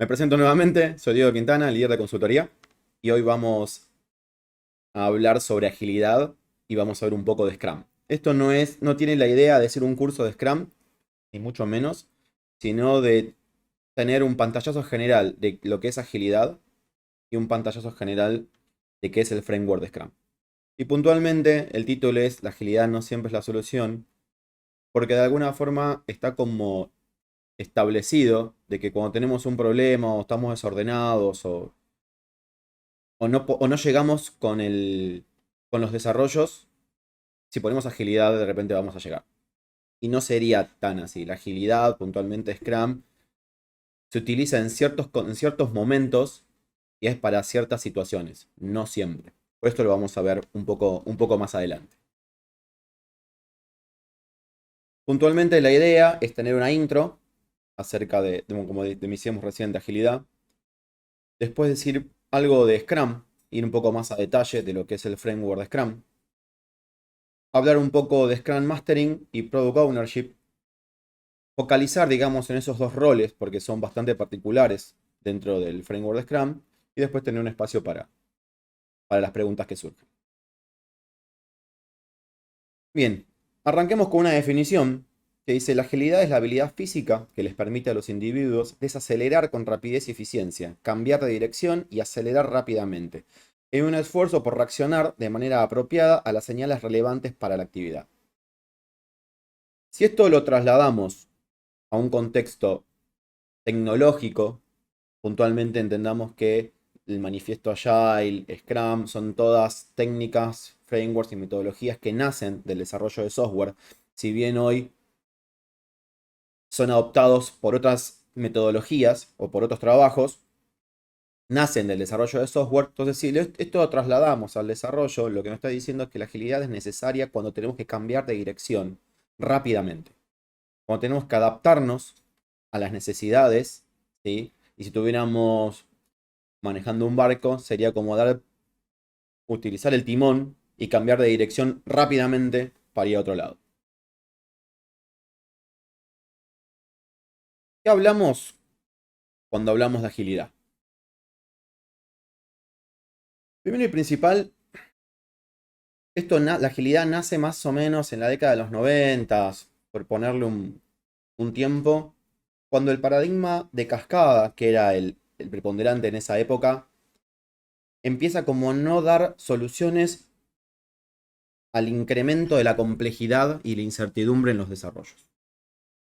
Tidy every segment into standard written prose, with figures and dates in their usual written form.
Me presento nuevamente, soy Diego Quintana, líder de consultoría, y hoy vamos a hablar sobre agilidad y vamos a ver un poco de Scrum. Esto no tiene la idea de ser un curso de Scrum, ni mucho menos, sino de tener un pantallazo general de lo que es agilidad y un pantallazo general de qué es el framework de Scrum. Y puntualmente el título es La agilidad no siempre es la solución, porque de alguna forma está como establecido de que cuando tenemos un problema o estamos desordenados o no llegamos con los desarrollos, si ponemos agilidad de repente vamos a llegar. Y no sería tan así. La agilidad, puntualmente Scrum, se utiliza en ciertos momentos y es para ciertas situaciones, no siempre. Por esto lo vamos a ver un poco más adelante. Puntualmente la idea es tener una intro acerca como decíamos recién, de agilidad. Después decir algo de Scrum, ir un poco más a detalle de lo que es el framework de Scrum. Hablar un poco de Scrum Mastering y Product Ownership. Focalizar, digamos, en esos dos roles porque son bastante particulares dentro del framework de Scrum. Y después tener un espacio para las preguntas que surjan. Bien, arranquemos con una definición que dice: la agilidad es la habilidad física que les permite a los individuos desacelerar con rapidez y eficiencia, cambiar de dirección y acelerar rápidamente, en un esfuerzo por reaccionar de manera apropiada a las señales relevantes para la actividad. Si esto lo trasladamos a un contexto tecnológico, puntualmente entendamos que el manifiesto Agile, Scrum, son todas técnicas, frameworks y metodologías que nacen del desarrollo de software. Si bien hoy son adoptados por otras metodologías o por otros trabajos, nacen del desarrollo de software. Entonces, si esto lo trasladamos al desarrollo, lo que nos está diciendo es que la agilidad es necesaria cuando tenemos que cambiar de dirección rápidamente. Cuando tenemos que adaptarnos a las necesidades, ¿sí? Y si estuviéramos manejando un barco, sería como utilizar el timón y cambiar de dirección rápidamente para ir a otro lado. ¿Qué hablamos cuando hablamos de agilidad? Primero y principal, la agilidad nace más o menos en la década de los 90, por ponerle un tiempo, cuando el paradigma de cascada, que era el preponderante en esa época, empieza como a no dar soluciones al incremento de la complejidad y la incertidumbre en los desarrollos.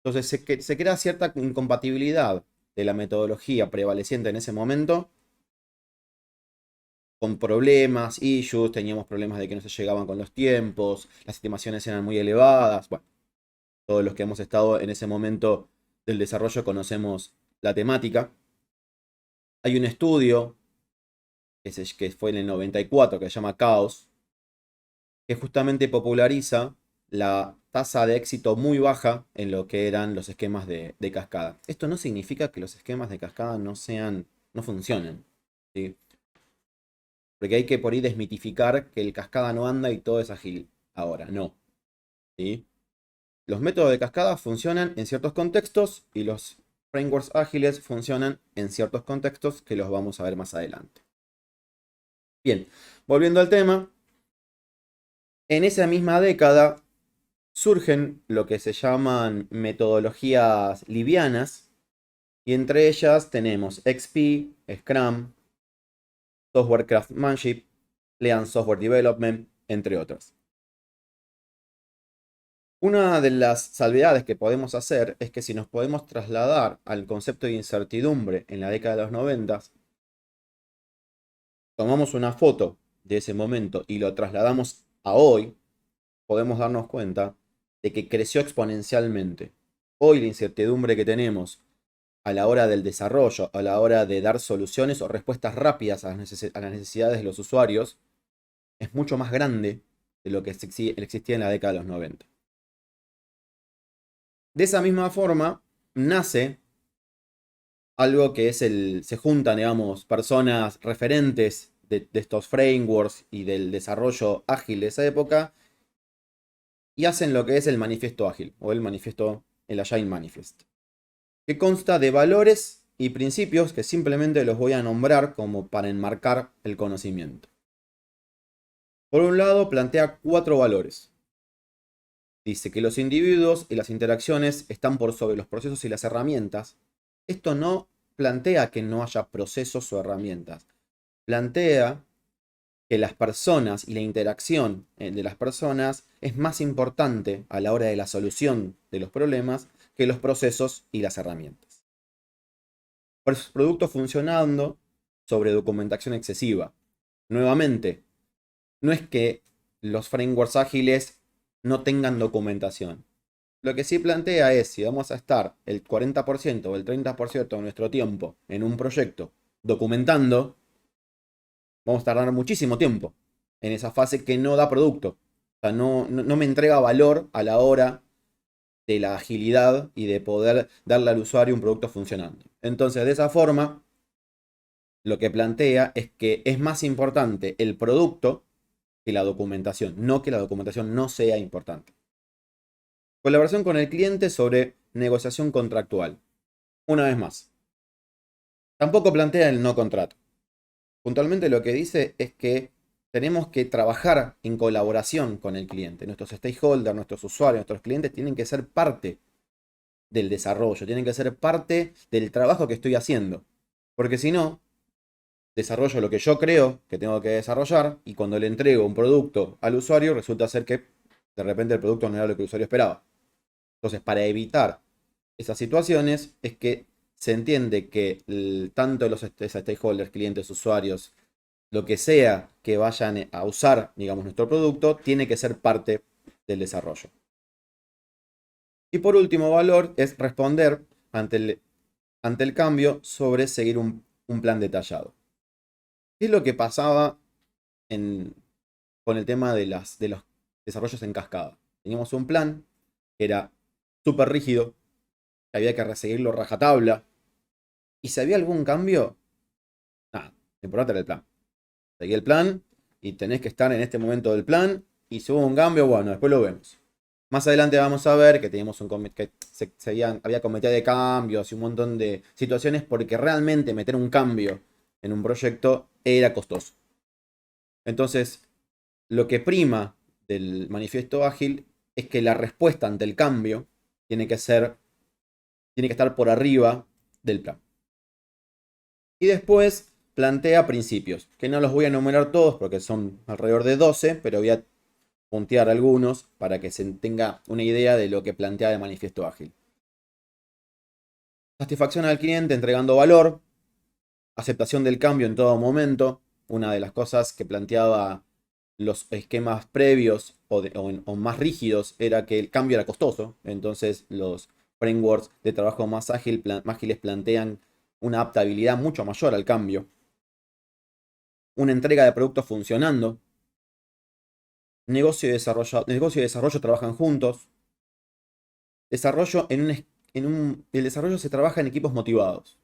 Entonces se crea cierta incompatibilidad de la metodología prevaleciente en ese momento con problemas, issues, teníamos problemas de que no se llegaban con los tiempos, las estimaciones eran muy elevadas. Bueno, todos los que hemos estado en ese momento del desarrollo conocemos la temática. Hay un estudio que fue en el 94 que se llama Chaos, que justamente populariza la tasa de éxito muy baja en lo que eran los esquemas de cascada. Esto no significa que los esquemas de cascada no funcionen, ¿sí? Porque hay que por ahí desmitificar que el cascada no anda y todo es ágil. Ahora, no, ¿sí? Los métodos de cascada funcionan en ciertos contextos y los frameworks ágiles funcionan en ciertos contextos que los vamos a ver más adelante. Bien, volviendo al tema, en esa misma década surgen lo que se llaman metodologías livianas y entre ellas tenemos XP, Scrum, Software Craftsmanship, Lean Software Development, entre otras. Una de las salvedades que podemos hacer es que si nos podemos trasladar al concepto de incertidumbre en la década de los 90, tomamos una foto de ese momento y lo trasladamos a hoy, podemos darnos cuenta de que creció exponencialmente. Hoy la incertidumbre que tenemos a la hora del desarrollo, a la hora de dar soluciones o respuestas rápidas a las necesidades de los usuarios, es mucho más grande de lo que existía en la década de los 90. De esa misma forma, nace algo que se juntan, digamos, personas referentes de estos frameworks y del desarrollo ágil de esa época y hacen lo que es el manifiesto ágil o el Agile Manifest, que consta de valores y principios que simplemente los voy a nombrar como para enmarcar el conocimiento. Por un lado, plantea 4 valores. Dice que los individuos y las interacciones están por sobre los procesos y las herramientas. Esto no plantea que no haya procesos o herramientas. Plantea que las personas y la interacción de las personas es más importante a la hora de la solución de los problemas que los procesos y las herramientas. Producto funcionando sobre documentación excesiva. Nuevamente, no es que los frameworks ágiles no tengan documentación. Lo que sí plantea es, si vamos a estar el 40% o el 30% de nuestro tiempo en un proyecto documentando, vamos a tardar muchísimo tiempo en esa fase que no da producto. O sea, no me entrega valor a la hora de la agilidad y de poder darle al usuario un producto funcionando. Entonces, de esa forma, lo que plantea es que es más importante el producto que la documentación, no que la documentación no sea importante. Colaboración con el cliente sobre negociación contractual. Una vez más, tampoco plantea el no contrato. Puntualmente lo que dice es que tenemos que trabajar en colaboración con el cliente. Nuestros stakeholders, nuestros usuarios, nuestros clientes tienen que ser parte del desarrollo, tienen que ser parte del trabajo que estoy haciendo. Porque si no, desarrollo lo que yo creo que tengo que desarrollar y cuando le entrego un producto al usuario resulta ser que de repente el producto no era lo que el usuario esperaba. Entonces, para evitar esas situaciones es que se entiende que tanto los stakeholders, clientes, usuarios, lo que sea que vayan a usar, digamos, nuestro producto, tiene que ser parte del desarrollo. Y por último valor es responder ante el cambio sobre seguir un plan detallado. ¿Qué es lo que pasaba con el tema de los desarrollos en cascada? Teníamos un plan que era súper rígido, que había que seguirlo rajatabla. Y si había algún cambio, nada, lo importante era el plan. Seguí el plan y tenés que estar en este momento del plan. Y si hubo un cambio, bueno, después lo vemos. Más adelante vamos a ver que teníamos que había comité de cambios y un montón de situaciones porque realmente meter un cambio en un proyecto era costoso. Entonces, lo que prima del manifiesto ágil es que la respuesta ante el cambio tiene que estar por arriba del plan. Y después plantea principios, que no los voy a enumerar todos porque son alrededor de 12, pero voy a puntear algunos para que se tenga una idea de lo que plantea el manifiesto ágil. Satisfacción al cliente entregando valor, aceptación del cambio en todo momento. Una de las cosas que planteaba los esquemas previos o más rígidos era que el cambio era costoso. Entonces los frameworks de trabajo más ágiles plantean una adaptabilidad mucho mayor al cambio. Una entrega de productos funcionando. Negocio y desarrollo trabajan juntos. Desarrollo el desarrollo se trabaja en equipos motivados.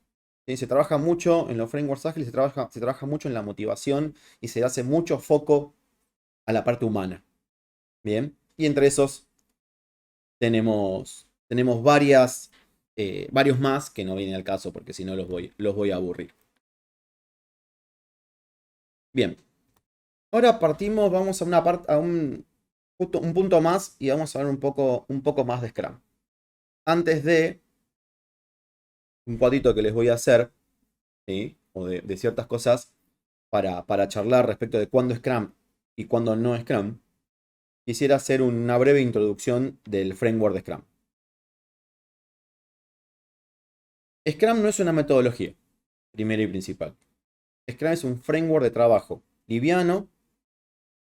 ¿Sí? Se trabaja mucho en los frameworks ágiles, se trabaja mucho en la motivación y se hace mucho foco a la parte humana. Bien, y entre esos tenemos varios más que no vienen al caso porque si no los voy a aburrir. Bien, ahora partimos, vamos a un punto más y vamos a ver un poco más de Scrum. Antes de un cuadrito que les voy a hacer, ¿sí? O de ciertas cosas para charlar respecto de cuándo es Scrum y cuándo no es Scrum, quisiera hacer una breve introducción del framework de Scrum. Scrum no es una metodología, primero y principal. Scrum es un framework de trabajo liviano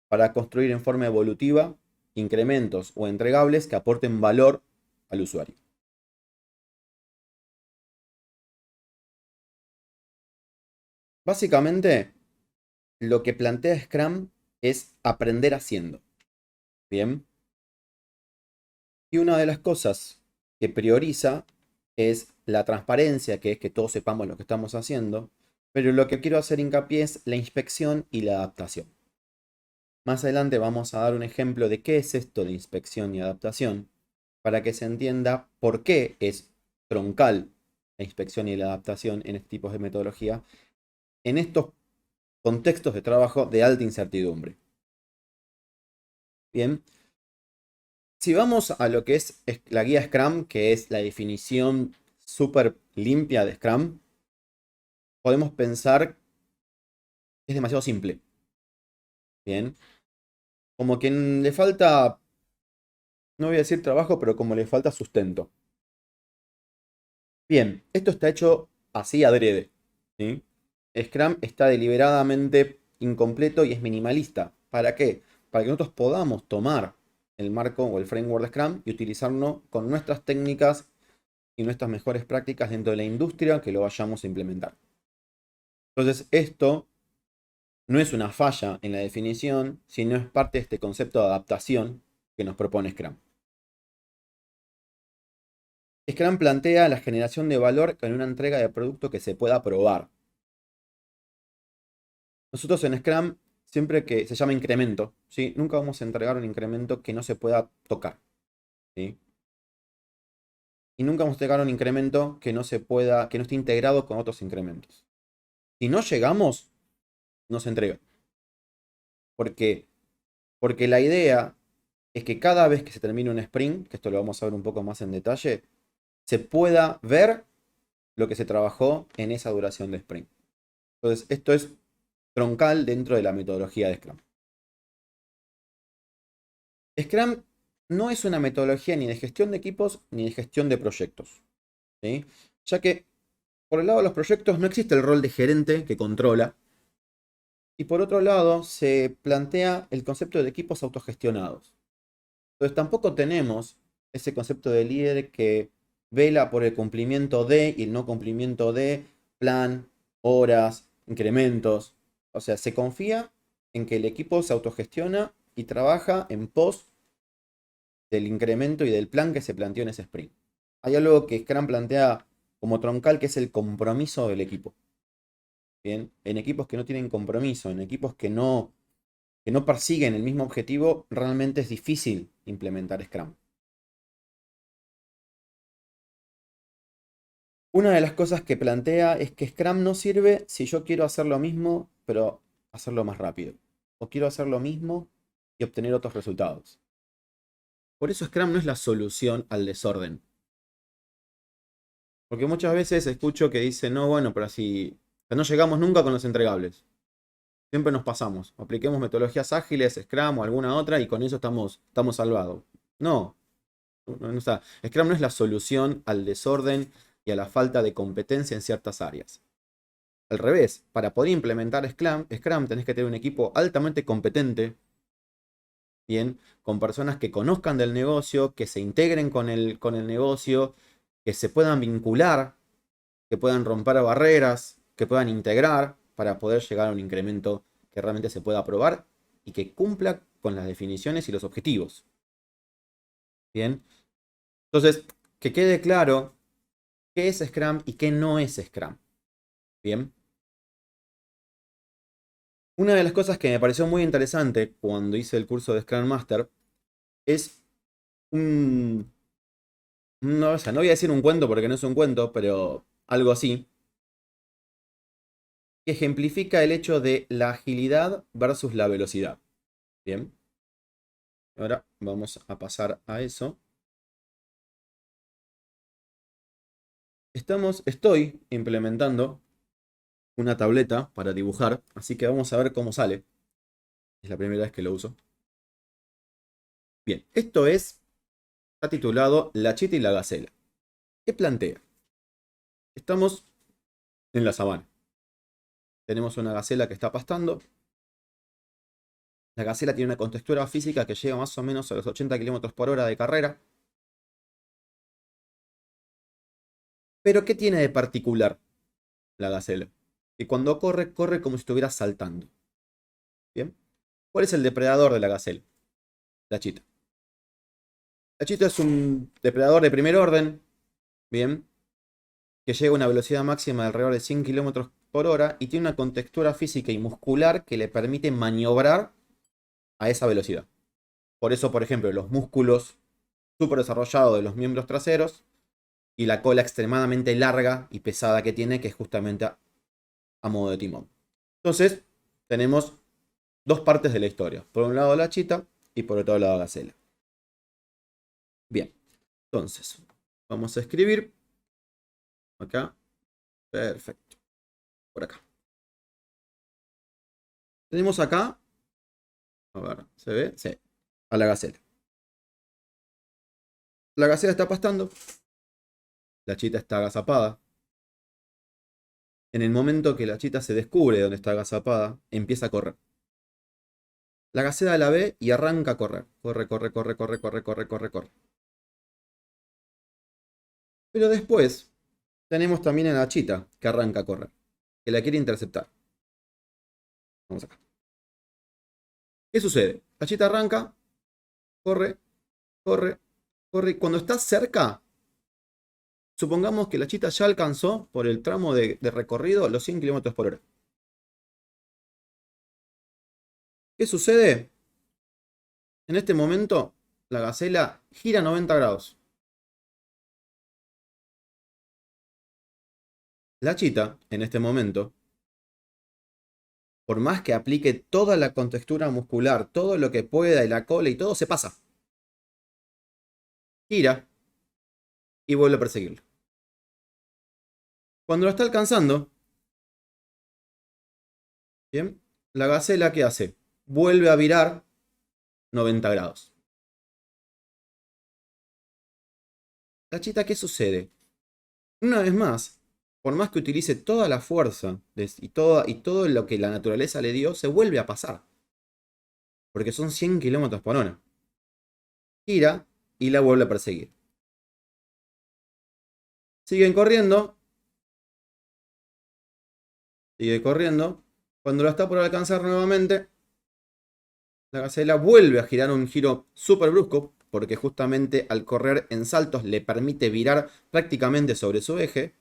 para construir en forma evolutiva incrementos o entregables que aporten valor al usuario. Básicamente, lo que plantea Scrum es aprender haciendo. Bien. Y una de las cosas que prioriza es la transparencia, que es que todos sepamos lo que estamos haciendo, pero lo que quiero hacer hincapié es la inspección y la adaptación. Más adelante vamos a dar un ejemplo de qué es esto de inspección y adaptación, para que se entienda por qué es troncal la inspección y la adaptación en estos tipos de metodología, en estos contextos de trabajo de alta incertidumbre. Bien, si vamos a lo que es la guía Scrum, que es la definición súper limpia de Scrum, podemos pensar que es demasiado simple. Bien, como que le falta, no voy a decir trabajo, pero como le falta sustento. Bien, esto está hecho así adrede, ¿sí? Scrum está deliberadamente incompleto y es minimalista. ¿Para qué? Para que nosotros podamos tomar el marco o el framework de Scrum y utilizarlo con nuestras técnicas y nuestras mejores prácticas dentro de la industria que lo vayamos a implementar. Entonces, esto no es una falla en la definición, sino es parte de este concepto de adaptación que nos propone Scrum. Scrum plantea la generación de valor con una entrega de producto que se pueda probar. Nosotros en Scrum, siempre que se llama incremento, ¿sí? Nunca vamos a entregar un incremento que no se pueda tocar, ¿sí? Y nunca vamos a entregar un incremento que no se pueda, que no esté integrado con otros incrementos. Si no llegamos, no se entrega. ¿Por qué? Porque la idea es que cada vez que se termine un sprint, que esto lo vamos a ver un poco más en detalle, se pueda ver lo que se trabajó en esa duración de sprint. Entonces, esto es troncal dentro de la metodología de Scrum. Scrum no es una metodología ni de gestión de equipos ni de gestión de proyectos, ¿sí? Ya que por el lado de los proyectos no existe el rol de gerente que controla, y por otro lado se plantea el concepto de equipos autogestionados. Entonces tampoco tenemos ese concepto de líder que vela por el cumplimiento de y el no cumplimiento de plan, horas, incrementos. O sea, se confía en que el equipo se autogestiona y trabaja en pos del incremento y del plan que se planteó en ese sprint. Hay algo que Scrum plantea como troncal, que es el compromiso del equipo. Bien, en equipos que no tienen compromiso, en equipos que no persiguen el mismo objetivo, realmente es difícil implementar Scrum. Una de las cosas que plantea es que Scrum no sirve si yo quiero hacer lo mismo, pero hacerlo más rápido. O quiero hacer lo mismo y obtener otros resultados. Por eso Scrum no es la solución al desorden. Porque muchas veces escucho que dicen, no, bueno, pero así no llegamos nunca con los entregables. Siempre nos pasamos. Apliquemos metodologías ágiles, Scrum o alguna otra y con eso estamos salvados. No, no está. Scrum no es la solución al desorden y a la falta de competencia en ciertas áreas. Al revés, para poder implementar Scrum tenés que tener un equipo altamente competente, bien, con personas que conozcan del negocio, que se integren con el negocio, que se puedan vincular, que puedan romper barreras, que puedan integrar para poder llegar a un incremento que realmente se pueda aprobar y que cumpla con las definiciones y los objetivos. Bien, entonces, que quede claro qué es Scrum y qué no es Scrum. Bien. Una de las cosas que me pareció muy interesante cuando hice el curso de Scrum Master es un... No, o sea, no voy a decir un cuento porque no es un cuento, pero algo así, que ejemplifica el hecho de la agilidad versus la velocidad. Bien, ahora vamos a pasar a eso. Estoy implementando una tableta para dibujar, así que vamos a ver cómo sale. Es la primera vez que lo uso. Bien, está titulado La chita y la gacela. ¿Qué plantea? Estamos en la sabana. Tenemos una gacela que está pastando. La gacela tiene una contextura física que llega más o menos a los 80 km por hora de carrera. Pero ¿qué tiene de particular la gacela? Que cuando corre, corre como si estuviera saltando. ¿Bien? ¿Cuál es el depredador de la gacela? La chita. La chita es un depredador de primer orden. Bien. Que llega a una velocidad máxima de alrededor de 100 km por hora y tiene una contextura física y muscular que le permite maniobrar a esa velocidad. Por eso, por ejemplo, los músculos súper desarrollados de los miembros traseros y la cola extremadamente larga y pesada que tiene, que es justamente a modo de timón. Entonces, tenemos dos partes de la historia. Por un lado la chita y por otro lado la gacela. Bien, entonces, vamos a escribir acá. Perfecto. Por acá. Tenemos acá, a ver, ¿se ve? Sí, a la gacela. La gacela está pastando. La chita está agazapada. En el momento que la chita se descubre dónde está agazapada, empieza a correr. La gacela la ve y arranca a correr. Corre, corre, corre, corre, corre, corre, corre, corre. Pero después tenemos también a la chita que arranca a correr, que la quiere interceptar. Vamos acá. ¿Qué sucede? La chita arranca, corre, corre, corre. Y cuando está cerca, supongamos que la chita ya alcanzó por el tramo de recorrido los 100 km por hora. ¿Qué sucede? En este momento, la gacela gira 90 grados. La chita, en este momento, por más que aplique toda la contextura muscular, todo lo que pueda y la cola y todo, se pasa. Gira y vuelve a perseguirlo. Cuando lo está alcanzando, ¿bien? La gacela, ¿qué hace? Vuelve a virar 90 grados. La chita, ¿qué sucede? Una vez más, por más que utilice toda la fuerza y todo lo que la naturaleza le dio, se vuelve a pasar. Porque son 100 km por hora. Gira y la vuelve a perseguir. Siguen corriendo. Sigue corriendo. Cuando la está por alcanzar nuevamente, la gacela vuelve a girar un giro súper brusco, porque justamente al correr en saltos le permite virar prácticamente sobre su eje.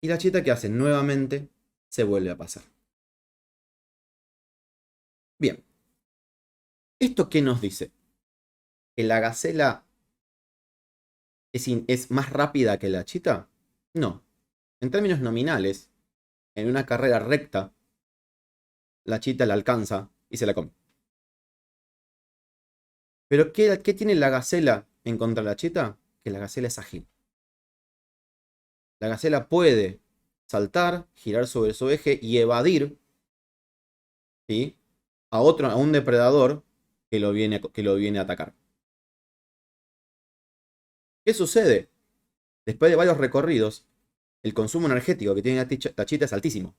Y la chita, que hace nuevamente, se vuelve a pasar. Bien. ¿Esto qué nos dice? ¿Que la gacela es más rápida que la chita? No. En términos nominales, en una carrera recta, la chita la alcanza y se la come. Pero ¿qué tiene la gacela en contra de la chita? Que la gacela es ágil. La gacela puede saltar, girar sobre su eje y evadir, ¿sí?, a un depredador que lo viene a atacar. ¿Qué sucede? Después de varios recorridos, el consumo energético que tiene la chita es altísimo.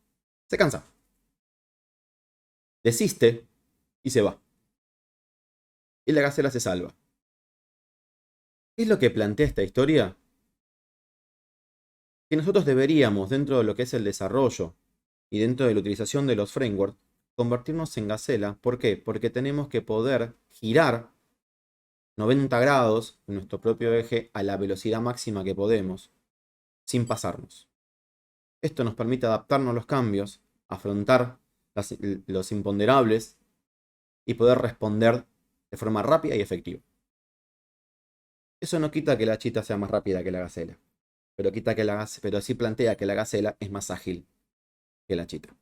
Se cansa. Desiste y se va. Y la gacela se salva. ¿Qué es lo que plantea esta historia? Que nosotros deberíamos, dentro de lo que es el desarrollo y dentro de la utilización de los frameworks, convertirnos en gacela. ¿Por qué? Porque tenemos que poder girar 90 grados en nuestro propio eje a la velocidad máxima que podemos, sin pasarnos. Esto nos permite adaptarnos a los cambios, afrontar los imponderables y poder responder de forma rápida y efectiva. Eso no quita que la chita sea más rápida que la gacela, pero sí plantea que la gacela es más ágil que la chita.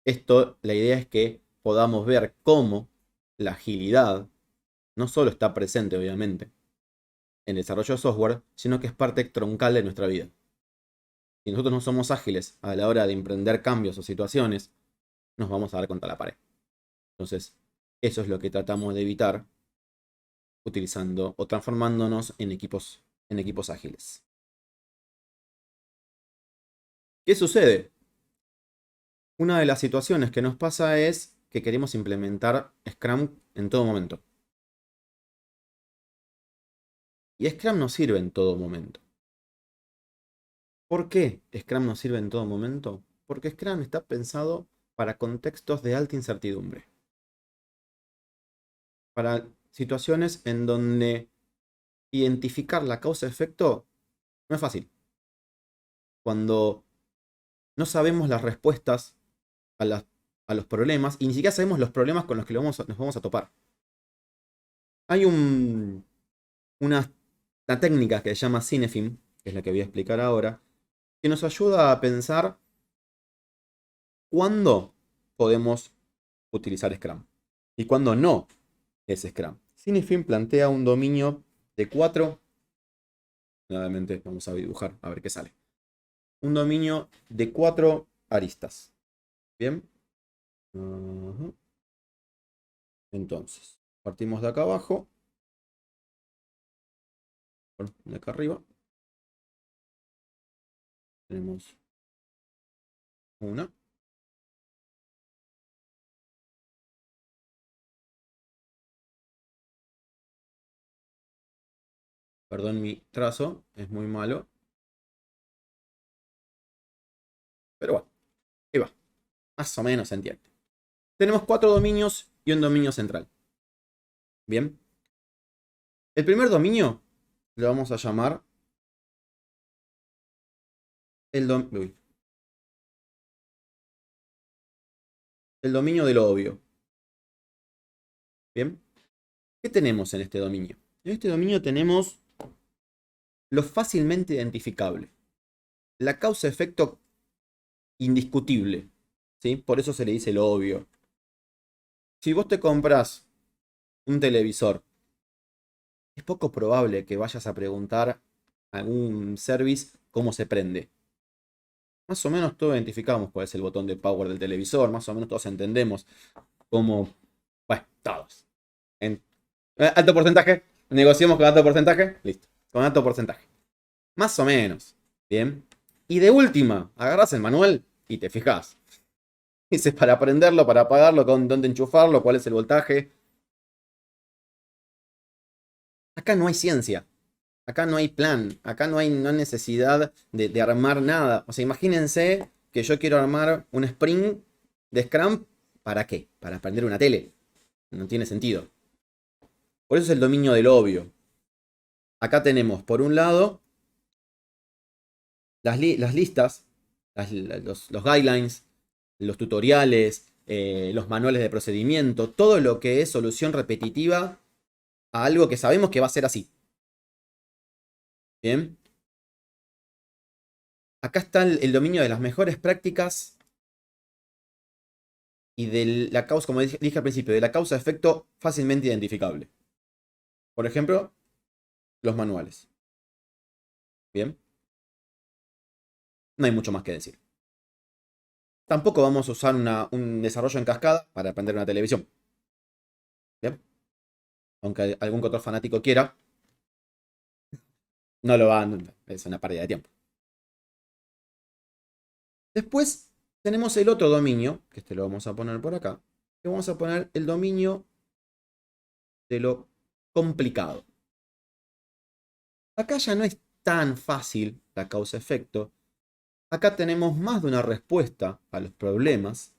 La idea es que podamos ver cómo la agilidad no solo está presente, obviamente, en el desarrollo de software, sino que es parte troncal de nuestra vida. Si nosotros no somos ágiles a la hora de emprender cambios o situaciones, nos vamos a dar contra la pared. Entonces, eso es lo que tratamos de evitar utilizando o transformándonos en equipos ágiles. ¿Qué sucede? Una de las situaciones que nos pasa es que queremos implementar Scrum en todo momento. Y Scrum no sirve en todo momento. ¿Por qué Scrum no sirve en todo momento? Porque Scrum está pensado para contextos de alta incertidumbre. Para situaciones en donde identificar la causa-efecto no es fácil. Cuando no sabemos las respuestas a los problemas y ni siquiera sabemos los problemas con los que nos vamos a topar. Hay un una técnica que se llama Cinefin, que es la que voy a explicar ahora, que nos ayuda a pensar cuándo podemos utilizar Scrum y cuándo no es Scrum. Cinefin plantea un dominio de 4. Nuevamente vamos a dibujar a ver qué sale. Un dominio de 4 aristas. Bien. Entonces, partimos de acá abajo. De acá arriba. Tenemos una. Perdón, mi trazo es muy malo. Pero bueno, ahí va. Más o menos se entiende. Tenemos 4 dominios y un dominio central. Bien. El primer dominio lo vamos a llamar el dominio de lo obvio. Bien. ¿Qué tenemos en este dominio? En este dominio tenemos lo fácilmente identificable. La causa-efecto indiscutible. ¿Sí? Por eso se le dice lo obvio. Si vos te compras un televisor, es poco probable que vayas a preguntar a algún service cómo se prende. Más o menos todos identificamos cuál es el botón de power del televisor, más o menos todos entendemos cómo... Bueno, todos. Alto porcentaje, negociamos con alto porcentaje, listo, con alto porcentaje. Más o menos, bien. Y de última, agarras el manual y te fijas. Dices para prenderlo, para apagarlo, con dónde enchufarlo, cuál es el voltaje. Acá no hay ciencia. Acá no hay plan. Acá no hay necesidad de armar nada. O sea, imagínense que yo quiero armar un sprint de Scrum. ¿Para qué? Para prender una tele. No tiene sentido. Por eso es el dominio del obvio. Acá tenemos, por un lado, las listas, los guidelines, los tutoriales, los manuales de procedimiento, todo lo que es solución repetitiva a algo que sabemos que va a ser así. Bien. Acá está el dominio de las mejores prácticas y de la causa, como dije al principio, de la causa-efecto fácilmente identificable. Por ejemplo, los manuales. Bien. No hay mucho más que decir. Tampoco vamos a usar un desarrollo en cascada para aprender una televisión. Bien. Aunque algún que otro fanático quiera, no lo van. Es una pérdida de tiempo. Después tenemos el otro dominio, que este lo vamos a poner por acá. Que vamos a poner el dominio de lo complicado. Acá ya no es tan fácil la causa-efecto. Acá tenemos más de una respuesta a los problemas.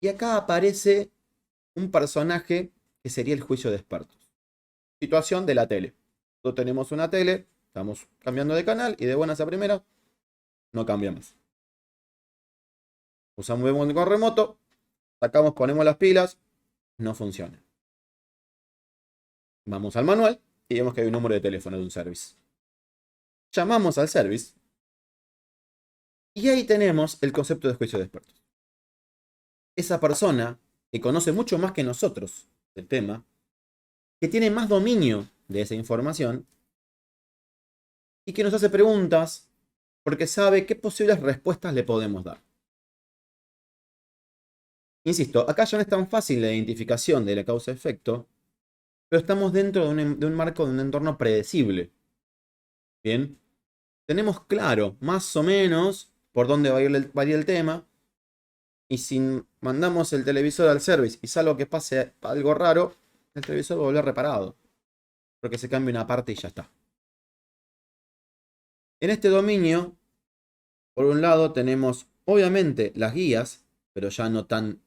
Y acá aparece un personaje que sería el juicio de expertos. Situación de la tele. Nosotros tenemos una tele, estamos cambiando de canal y de buenas a primeras no cambia más. Usamos un con remoto, sacamos, ponemos las pilas, no funciona. Vamos al manual y vemos que hay un número de teléfono de un service. Llamamos al service y ahí tenemos el concepto de juicio de expertos. Esa persona que conoce mucho más que nosotros del tema, que tiene más dominio de esa información y que nos hace preguntas porque sabe qué posibles respuestas le podemos dar. Insisto, acá ya no es tan fácil la identificación de la causa-efecto, pero estamos dentro de un marco, de un entorno predecible. Bien, tenemos claro, más o menos, por dónde va a ir el tema. Y si mandamos el televisor al service y salvo que pase algo raro, el televisor va a volver reparado. Porque se cambia una parte y ya está. En este dominio, por un lado, tenemos obviamente las guías, pero ya no tan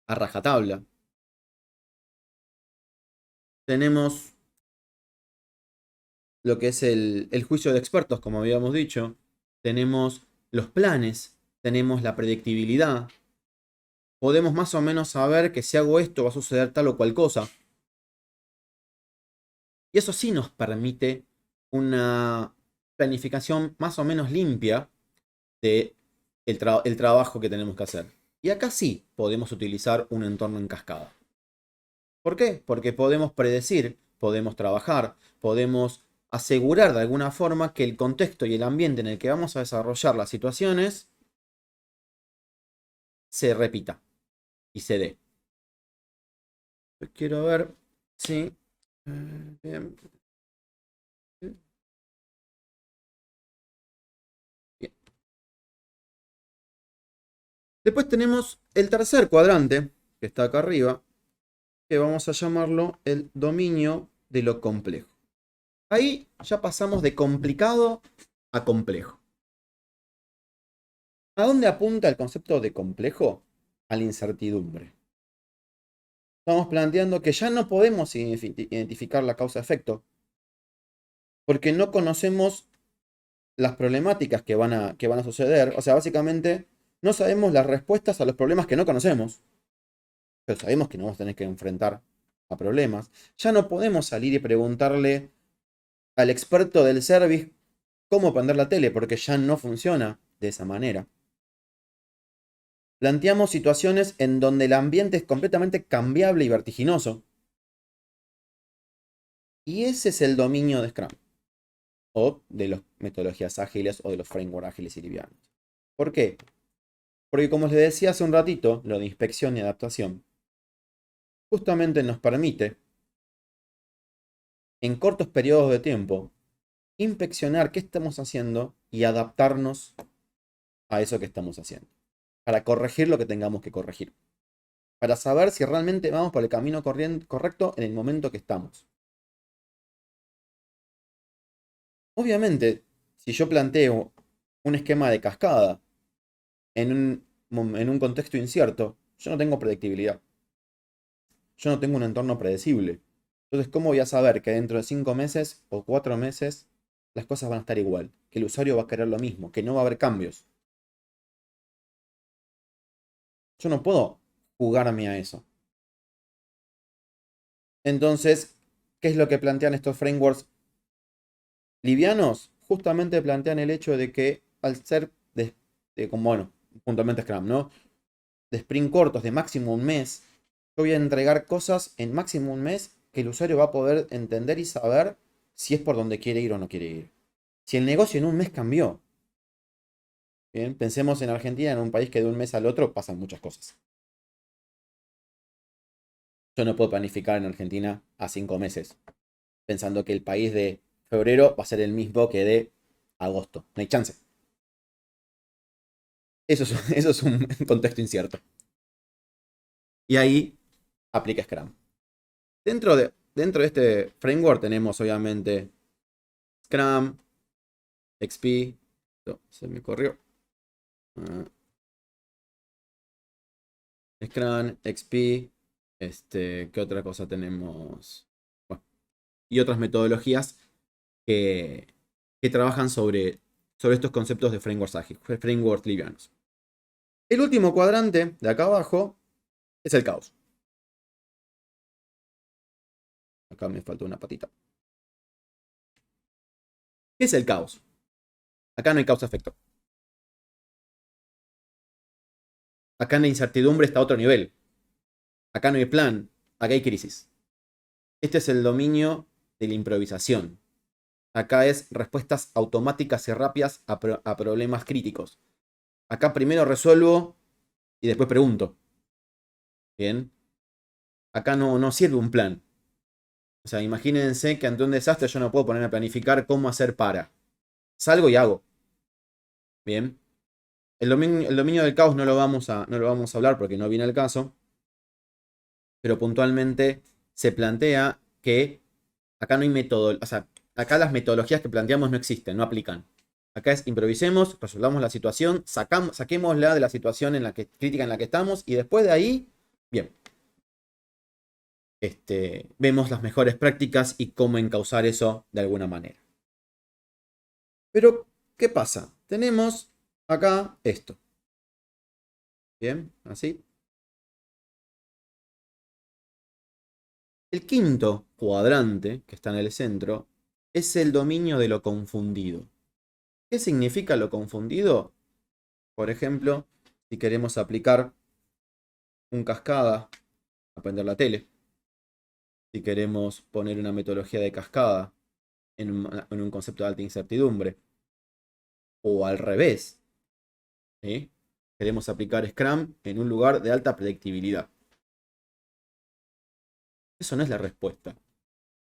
a rajatabla. Tenemos lo que es el juicio de expertos, como habíamos dicho. Tenemos los planes, tenemos la predictibilidad. Podemos más o menos saber que si hago esto va a suceder tal o cual cosa. Y eso sí nos permite una planificación más o menos limpia de el trabajo que tenemos que hacer. Y acá sí podemos utilizar un entorno en cascada. ¿Por qué? Porque podemos predecir, podemos trabajar, podemos asegurar de alguna forma que el contexto y el ambiente en el que vamos a desarrollar las situaciones se repita y se dé. Quiero ver si... bien. Bien. Después tenemos el tercer cuadrante, que está acá arriba, que vamos a llamarlo el dominio de lo complejo. Ahí ya pasamos de complicado a complejo. ¿A dónde apunta el concepto de complejo? A la incertidumbre. Estamos planteando que ya no podemos identificar la causa-efecto porque no conocemos las problemáticas que van a suceder. O sea, básicamente no sabemos las respuestas a los problemas que no conocemos, pero sabemos que nos vamos a tener que enfrentar a problemas. Ya no podemos salir y preguntarle al experto del service cómo prender la tele porque ya no funciona de esa manera. Planteamos situaciones en donde el ambiente es completamente cambiable y vertiginoso. Y ese es el dominio de Scrum, o de las metodologías ágiles o de los frameworks ágiles y livianos. ¿Por qué? Porque como les decía hace un ratito, lo de inspección y adaptación justamente nos permite, en cortos periodos de tiempo, inspeccionar qué estamos haciendo y adaptarnos a eso que estamos haciendo, para corregir lo que tengamos que corregir, para saber si realmente vamos por el camino correcto en el momento que estamos. Obviamente, si yo planteo un esquema de cascada en un contexto incierto, yo no tengo predictibilidad. Yo no tengo un entorno predecible. Entonces, ¿cómo voy a saber que dentro de 5 meses o 4 meses las cosas van a estar igual? Que el usuario va a querer lo mismo, que no va a haber cambios. Yo no puedo jugarme a eso. Entonces, ¿qué es lo que plantean estos frameworks livianos? Justamente plantean el hecho de que al ser como bueno, puntualmente Scrum, ¿no? De sprint cortos de máximo un mes, yo voy a entregar cosas en máximo un mes que el usuario va a poder entender y saber si es por donde quiere ir o no quiere ir. Si el negocio en un mes cambió, bien, pensemos en Argentina, en un país que de un mes al otro pasan muchas cosas. Yo no puedo planificar en Argentina a 5 meses, pensando que el país de febrero va a ser el mismo que de agosto. No hay chance. Eso es un contexto incierto. Y ahí aplica Scrum. Dentro de este framework tenemos obviamente Scrum, XP. No, se me corrió. Scrum, XP. ¿Qué otra cosa tenemos? Bueno, y otras metodologías que, que trabajan sobre estos conceptos de frameworks ágiles, frameworks livianos. El último cuadrante de acá abajo es el caos. Acá me falta una patita. ¿Qué es el caos? Acá no hay causa-efecto. Acá la incertidumbre está a otro nivel. Acá no hay plan. Acá hay crisis. Este es el dominio de la improvisación. Acá es respuestas automáticas y rápidas a problemas críticos. Acá primero resuelvo y después pregunto. Bien. Acá no sirve un plan. O sea, imagínense que ante un desastre yo no puedo ponerme a planificar cómo hacer para. Salgo y hago. Bien. El dominio del caos no lo vamos a hablar porque no viene al caso. Pero puntualmente se plantea que acá no hay método. O sea, acá las metodologías que planteamos no existen, no aplican. Acá es improvisemos, resolvamos la situación, saquémosla de la situación crítica en la que estamos y después de ahí, bien, vemos las mejores prácticas y cómo encauzar eso de alguna manera. Pero, ¿qué pasa? Tenemos acá esto. Bien, así. El quinto cuadrante, que está en el centro, es el dominio de lo confundido. ¿Qué significa lo confundido? Por ejemplo, si queremos aplicar un cascada a prender la tele, si queremos poner una metodología de cascada en un concepto de alta incertidumbre, o al revés, ¿sí? Queremos aplicar Scrum en un lugar de alta predictibilidad. Eso no es la respuesta.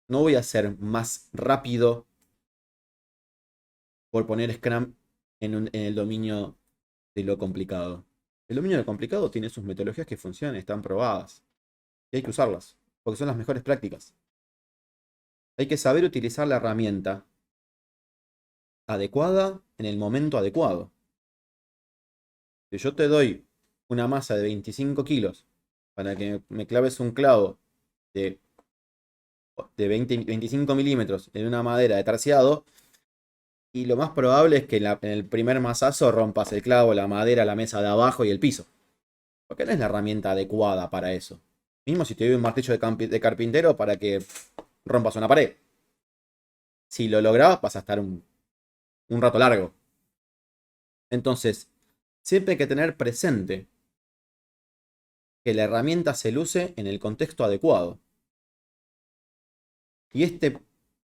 No voy a ser más rápido por poner Scrum en el dominio de lo complicado. El dominio de lo complicado tiene sus metodologías que funcionan, están probadas. Y hay que usarlas, porque son las mejores prácticas. Hay que saber utilizar la herramienta adecuada en el momento adecuado. Si yo te doy una masa de 25 kilos para que me claves un clavo de 25 milímetros en una madera de terciado, y lo más probable es que en el primer masazo rompas el clavo, la madera, la mesa de abajo y el piso. Porque no es la herramienta adecuada para eso. Mismo si te doy un martillo de carpintero para que rompas una pared. Si lo lográs, vas a estar un rato largo. Entonces, siempre hay que tener presente que la herramienta se luce en el contexto adecuado. Y este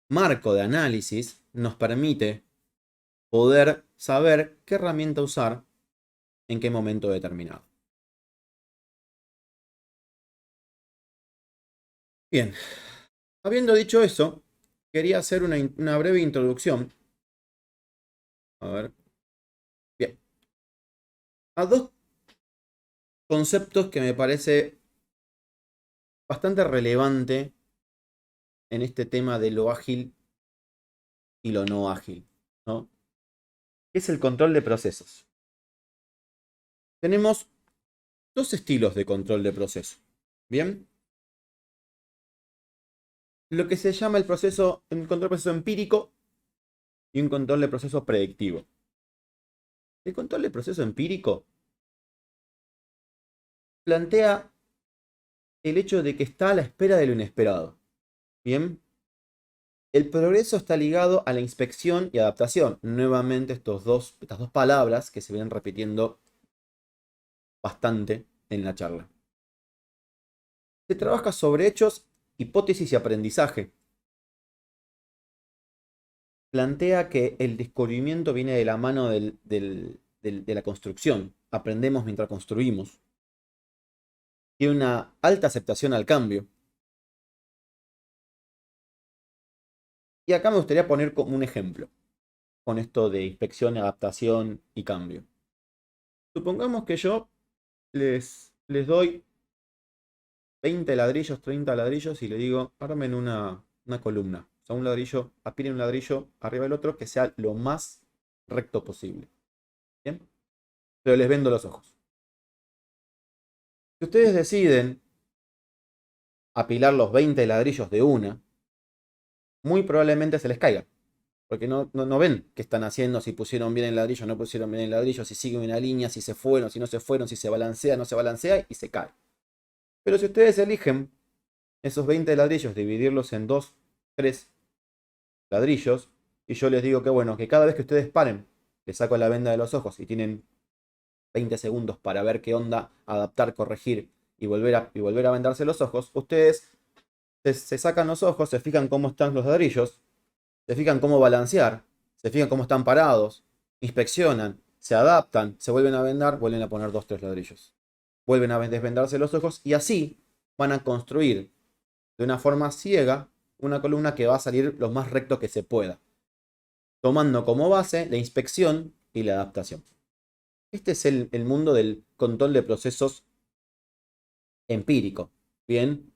marco de análisis nos permite poder saber qué herramienta usar en qué momento determinado. Bien, habiendo dicho eso, quería hacer una breve introducción. A ver. Bien. A dos conceptos que me parece bastante relevante en este tema de lo ágil y lo no ágil, ¿no? Es el control de procesos. Tenemos dos estilos de control de proceso. Bien. Lo que se llama un control de proceso empírico y un control de proceso predictivo. El control de proceso empírico plantea el hecho de que está a la espera de lo inesperado. Bien. El progreso está ligado a la inspección y adaptación. Nuevamente estas dos palabras que se vienen repitiendo bastante en la charla. Se trabaja sobre hechos, hipótesis y aprendizaje. Plantea que el descubrimiento viene de la mano de la construcción. Aprendemos mientras construimos. Tiene una alta aceptación al cambio. Y acá me gustaría poner como un ejemplo con esto de inspección, adaptación y cambio. Supongamos que yo les doy 20 ladrillos, 30 ladrillos y le digo, armen una columna. O sea, un ladrillo, aspiren un ladrillo arriba del otro que sea lo más recto posible. ¿Bien? Pero les vendo los ojos. Si ustedes deciden apilar los 20 ladrillos de una, muy probablemente se les caiga. Porque no ven qué están haciendo, si pusieron bien el ladrillo, no pusieron bien el ladrillo, si siguen una línea, si se fueron, si no se fueron, si se balancea, no se balancea y se cae. Pero si ustedes eligen esos 20 ladrillos, dividirlos en 2, 3 ladrillos, y yo les digo que bueno, que cada vez que ustedes paren, les saco la venda de los ojos y tienen 20 segundos para ver qué onda, adaptar, corregir y volver a vendarse los ojos, ustedes se sacan los ojos, se fijan cómo están los ladrillos, se fijan cómo balancear, se fijan cómo están parados, inspeccionan, se adaptan, se vuelven a vendar, vuelven a poner 2, 3 ladrillos. Vuelven a desvendarse los ojos y así van a construir de una forma ciega una columna que va a salir lo más recto que se pueda, tomando como base la inspección y la adaptación. Este es el mundo del control de procesos empírico, ¿bien?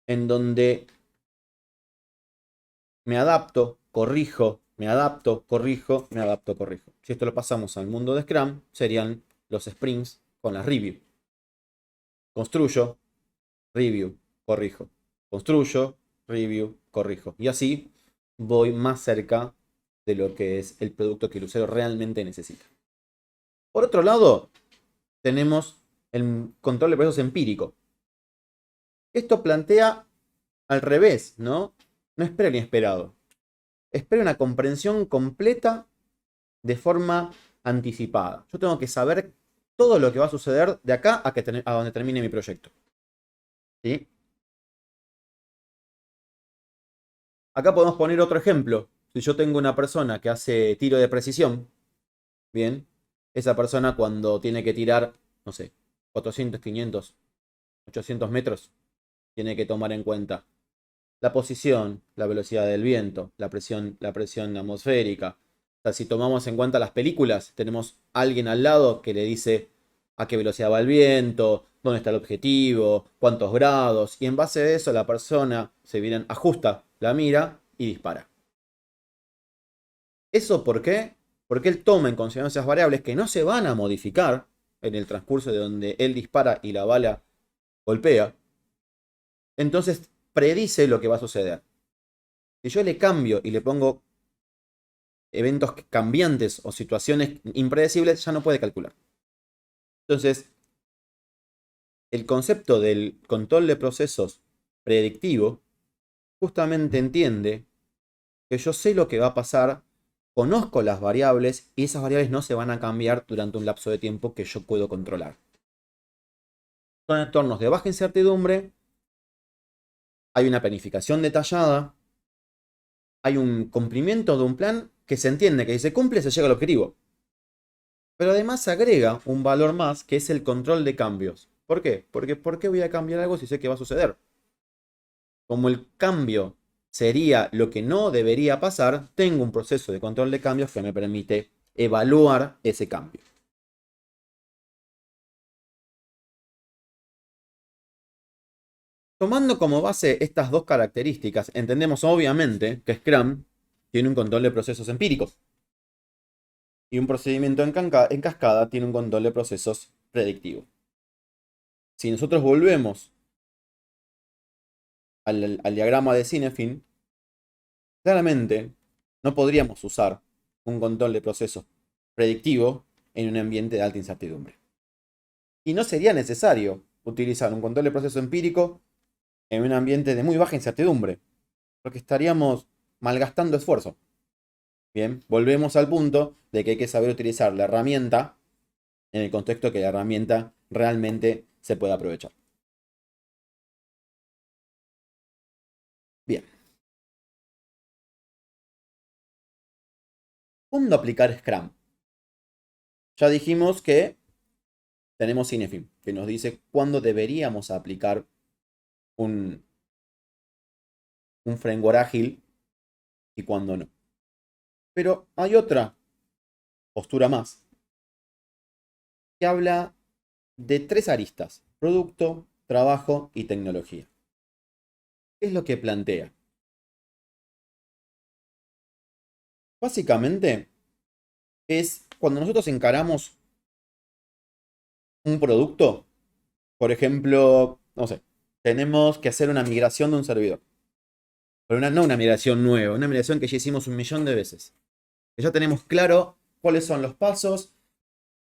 En donde me adapto, corrijo, me adapto, corrijo, me adapto, corrijo. Si esto lo pasamos al mundo de Scrum, serían los sprints con las review. Construyo, review, corrijo. Construyo, review, corrijo. Y así voy más cerca de lo que es el producto que el usuario realmente necesita. Por otro lado, tenemos el control de procesos empírico. Esto plantea al revés, ¿no? No espera ni esperado. Espera una comprensión completa de forma anticipada. Yo tengo que saber todo lo que va a suceder de acá a donde termine mi proyecto. ¿Sí? Acá podemos poner otro ejemplo. Si yo tengo una persona que hace tiro de precisión, bien, esa persona cuando tiene que tirar, no sé, 400, 500, 800 metros, tiene que tomar en cuenta la posición, la velocidad del viento, la presión atmosférica. O sea, si tomamos en cuenta las películas, tenemos alguien al lado que le dice a qué velocidad va el viento, dónde está el objetivo, cuántos grados, y en base a eso la persona se viene, ajusta la mira y dispara. ¿Eso por qué? Porque él toma en consideración esas variables que no se van a modificar en el transcurso de donde él dispara y la bala golpea. Entonces predice lo que va a suceder. Si yo le cambio y le pongo eventos cambiantes o situaciones impredecibles, ya no puede calcular. Entonces, el concepto del control de procesos predictivo justamente entiende que yo sé lo que va a pasar, conozco las variables y esas variables no se van a cambiar durante un lapso de tiempo que yo puedo controlar. Son entornos de baja incertidumbre, hay una planificación detallada, hay un cumplimiento de un plan que se entiende que si se cumple se llega al objetivo. Pero además agrega un valor más que es el control de cambios. ¿Por qué? Porque ¿por qué voy a cambiar algo si sé que va a suceder? Como el cambio sería lo que no debería pasar, tengo un proceso de control de cambios que me permite evaluar ese cambio. Tomando como base estas dos características, entendemos obviamente que Scrum tiene un control de procesos empíricos y un procedimiento en cascada tiene un control de procesos predictivos. Si nosotros volvemos al diagrama de Cinefin, claramente no podríamos usar un control de procesos predictivo en un ambiente de alta incertidumbre. Y no sería necesario utilizar un control de proceso empírico en un ambiente de muy baja incertidumbre, porque estaríamos malgastando esfuerzo. Bien, volvemos al punto de que hay que saber utilizar la herramienta en el contexto que la herramienta realmente se pueda aprovechar. Bien, ¿cuándo aplicar Scrum? Ya dijimos que tenemos Cinefin, que nos dice cuándo deberíamos aplicar un, un framework ágil y cuándo no. Pero hay otra postura más que habla de tres aristas: producto, trabajo y tecnología. ¿Qué es lo que plantea? Básicamente es cuando nosotros encaramos un producto, por ejemplo, no sé, tenemos que hacer una migración de un servidor. Pero no una migración nueva, una migración que ya hicimos 1.000.000 de veces. Que ya tenemos claro cuáles son los pasos,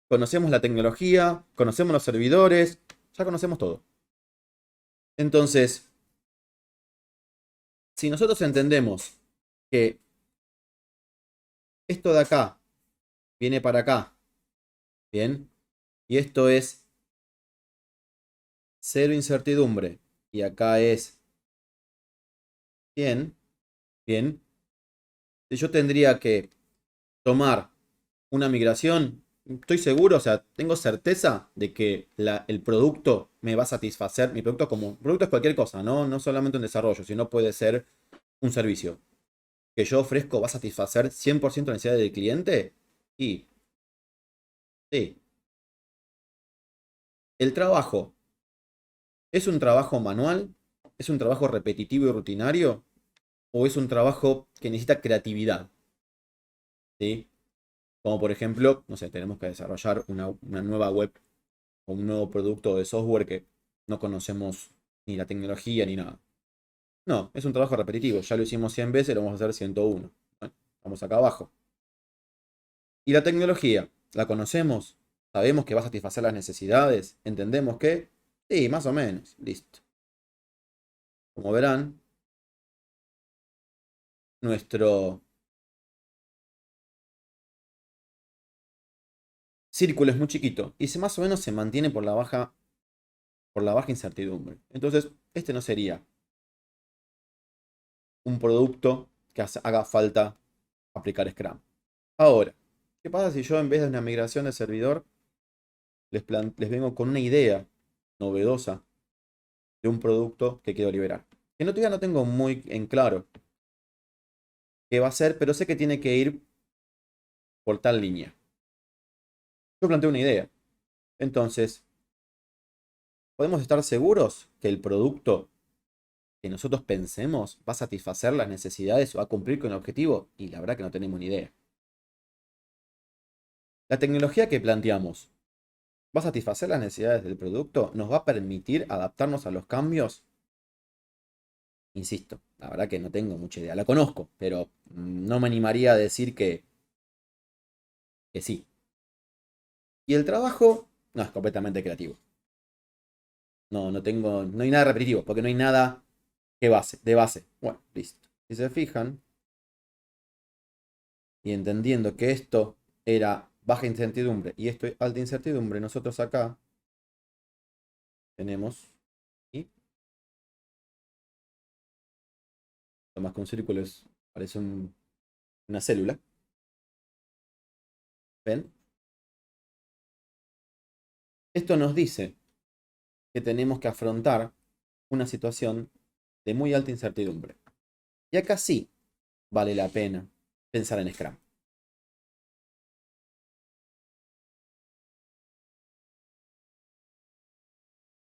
conocemos la tecnología, conocemos los servidores, ya conocemos todo. Entonces, si nosotros entendemos que esto de acá viene para acá, ¿bien? Y esto es cero incertidumbre, y acá es 100, ¿bien? Yo tendría que tomar una migración, estoy seguro, o sea, tengo certeza de que el producto me va a satisfacer. Mi producto como producto es cualquier cosa, ¿no? No solamente un desarrollo, sino puede ser un servicio que yo ofrezco, va a satisfacer 100% la necesidad del cliente. Y sí, el trabajo es un trabajo manual, es un trabajo repetitivo y rutinario, o es un trabajo que necesita creatividad, ¿sí? Como por ejemplo, no sé, tenemos que desarrollar una nueva web o un nuevo producto de software que no conocemos ni la tecnología ni nada. No, es un trabajo repetitivo. Ya lo hicimos 100 veces, lo vamos a hacer 101. Bueno, vamos acá abajo. ¿Y la tecnología? ¿La conocemos? ¿Sabemos que va a satisfacer las necesidades? ¿Entendemos que? Sí, más o menos. Listo. como verán, nuestro círculo es muy chiquito y más o menos se mantiene por la baja incertidumbre. Entonces, este no sería un producto que haga falta aplicar Scrum. Ahora, ¿qué pasa si yo en vez de una migración de servidor les vengo con una idea novedosa de un producto que quiero liberar? Que todavía no tengo muy en claro qué va a ser, pero sé que tiene que ir por tal línea. Yo planteo una idea. Entonces, ¿podemos estar seguros que el producto que nosotros pensemos va a satisfacer las necesidades o va a cumplir con el objetivo? Y la verdad que no tenemos ni idea. La tecnología que planteamos, ¿va a satisfacer las necesidades del producto? ¿Nos va a permitir adaptarnos a los cambios? Insisto, la verdad que no tengo mucha idea. La conozco, pero no me animaría a decir que sí. Y el trabajo, no, es completamente creativo. No hay nada repetitivo, porque no hay nada de base. Bueno, listo. Si se fijan, y entendiendo que esto era baja incertidumbre y esto es alta incertidumbre, nosotros acá tenemos, y lo más que un círculo parece una célula. ¿Ven? Esto nos dice que tenemos que afrontar una situación de muy alta incertidumbre. Y acá sí vale la pena pensar en Scrum.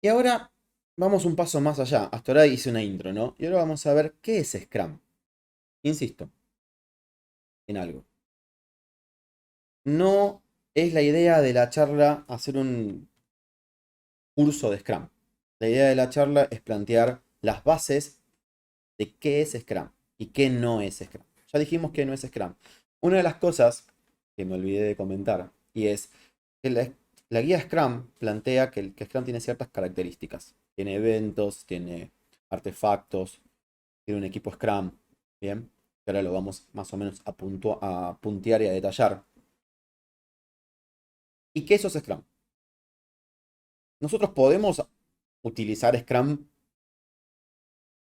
Y ahora vamos un paso más allá. Hasta ahora hice una intro, ¿no? Y ahora vamos a ver qué es Scrum. Insisto en algo. No es la idea de la charla hacer un curso de Scrum. La idea de la charla es plantear las bases de qué es Scrum y qué no es Scrum. Ya dijimos que no es Scrum. Una de las cosas que me olvidé de comentar y es que la guía Scrum plantea que Scrum tiene ciertas características. Tiene eventos, tiene artefactos, tiene un equipo Scrum. Bien, que ahora lo vamos más o menos a puntear y a detallar. ¿Y qué eso es Scrum? Nosotros podemos utilizar Scrum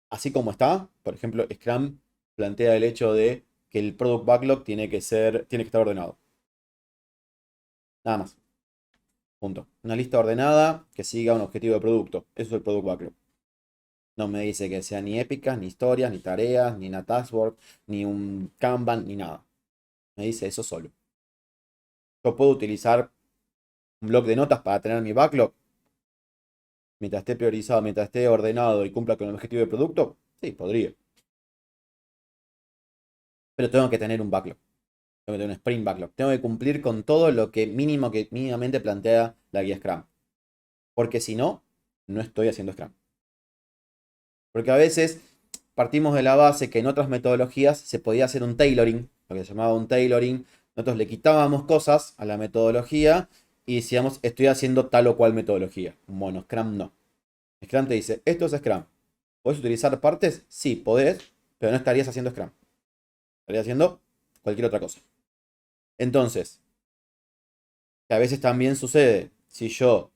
así como está. Por ejemplo, Scrum plantea el hecho de que el product backlog tiene que estar ordenado. Nada más. Punto. Una lista ordenada que siga un objetivo de producto. Eso es el product backlog. No me dice que sea ni épicas, ni historias, ni tareas, ni una taskboard, ni un Kanban, ni nada. Me dice eso solo. Yo puedo utilizar un bloc de notas para tener mi backlog mientras esté priorizado, mientras esté ordenado y cumpla con el objetivo de producto. Sí, podría. Pero tengo que tener un backlog. Tengo que tener un sprint backlog. Tengo que cumplir con todo lo que mínimamente plantea la guía Scrum. Porque si no, no estoy haciendo Scrum. Porque a veces partimos de la base que en otras metodologías se podía hacer un tailoring, lo que se llamaba un tailoring. Nosotros le quitábamos cosas a la metodología y decíamos, estoy haciendo tal o cual metodología. Bueno, Scrum no. Scrum te dice, esto es Scrum. ¿Podés utilizar partes? Sí, podés, pero no estarías haciendo Scrum. Estarías haciendo cualquier otra cosa. Entonces, que a veces también sucede, si yo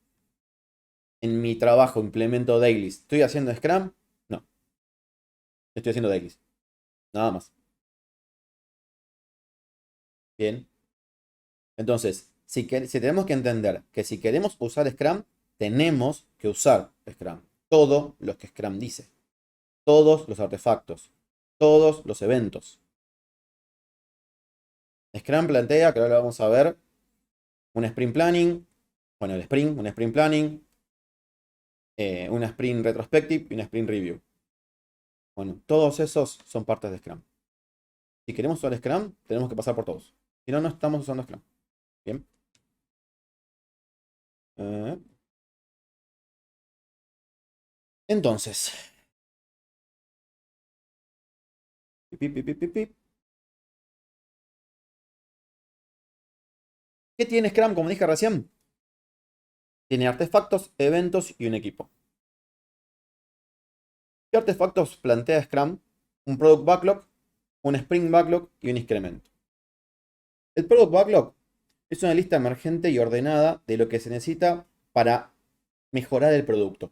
en mi trabajo implemento dailies, ¿estoy haciendo Scrum? No, estoy haciendo dailies. Nada más. Bien. Entonces, si tenemos que entender que si queremos usar Scrum, tenemos que usar Scrum. Todo lo que Scrum dice. Todos los artefactos. Todos los eventos. Scrum plantea, que ahora lo vamos a ver, un sprint planning. Bueno, un sprint planning, una sprint retrospective y una sprint review. Bueno, todos esos son partes de Scrum. Si queremos usar Scrum, tenemos que pasar por todos. Si no, no estamos usando Scrum. Bien. Eh, entonces. Pip, pip, pip, pip, pip. ¿Qué tiene Scrum, como dije recién? Tiene artefactos, eventos y un equipo. ¿Qué artefactos plantea Scrum? Un Product Backlog, un Sprint Backlog y un incremento. El Product Backlog es una lista emergente y ordenada de lo que se necesita para mejorar el producto.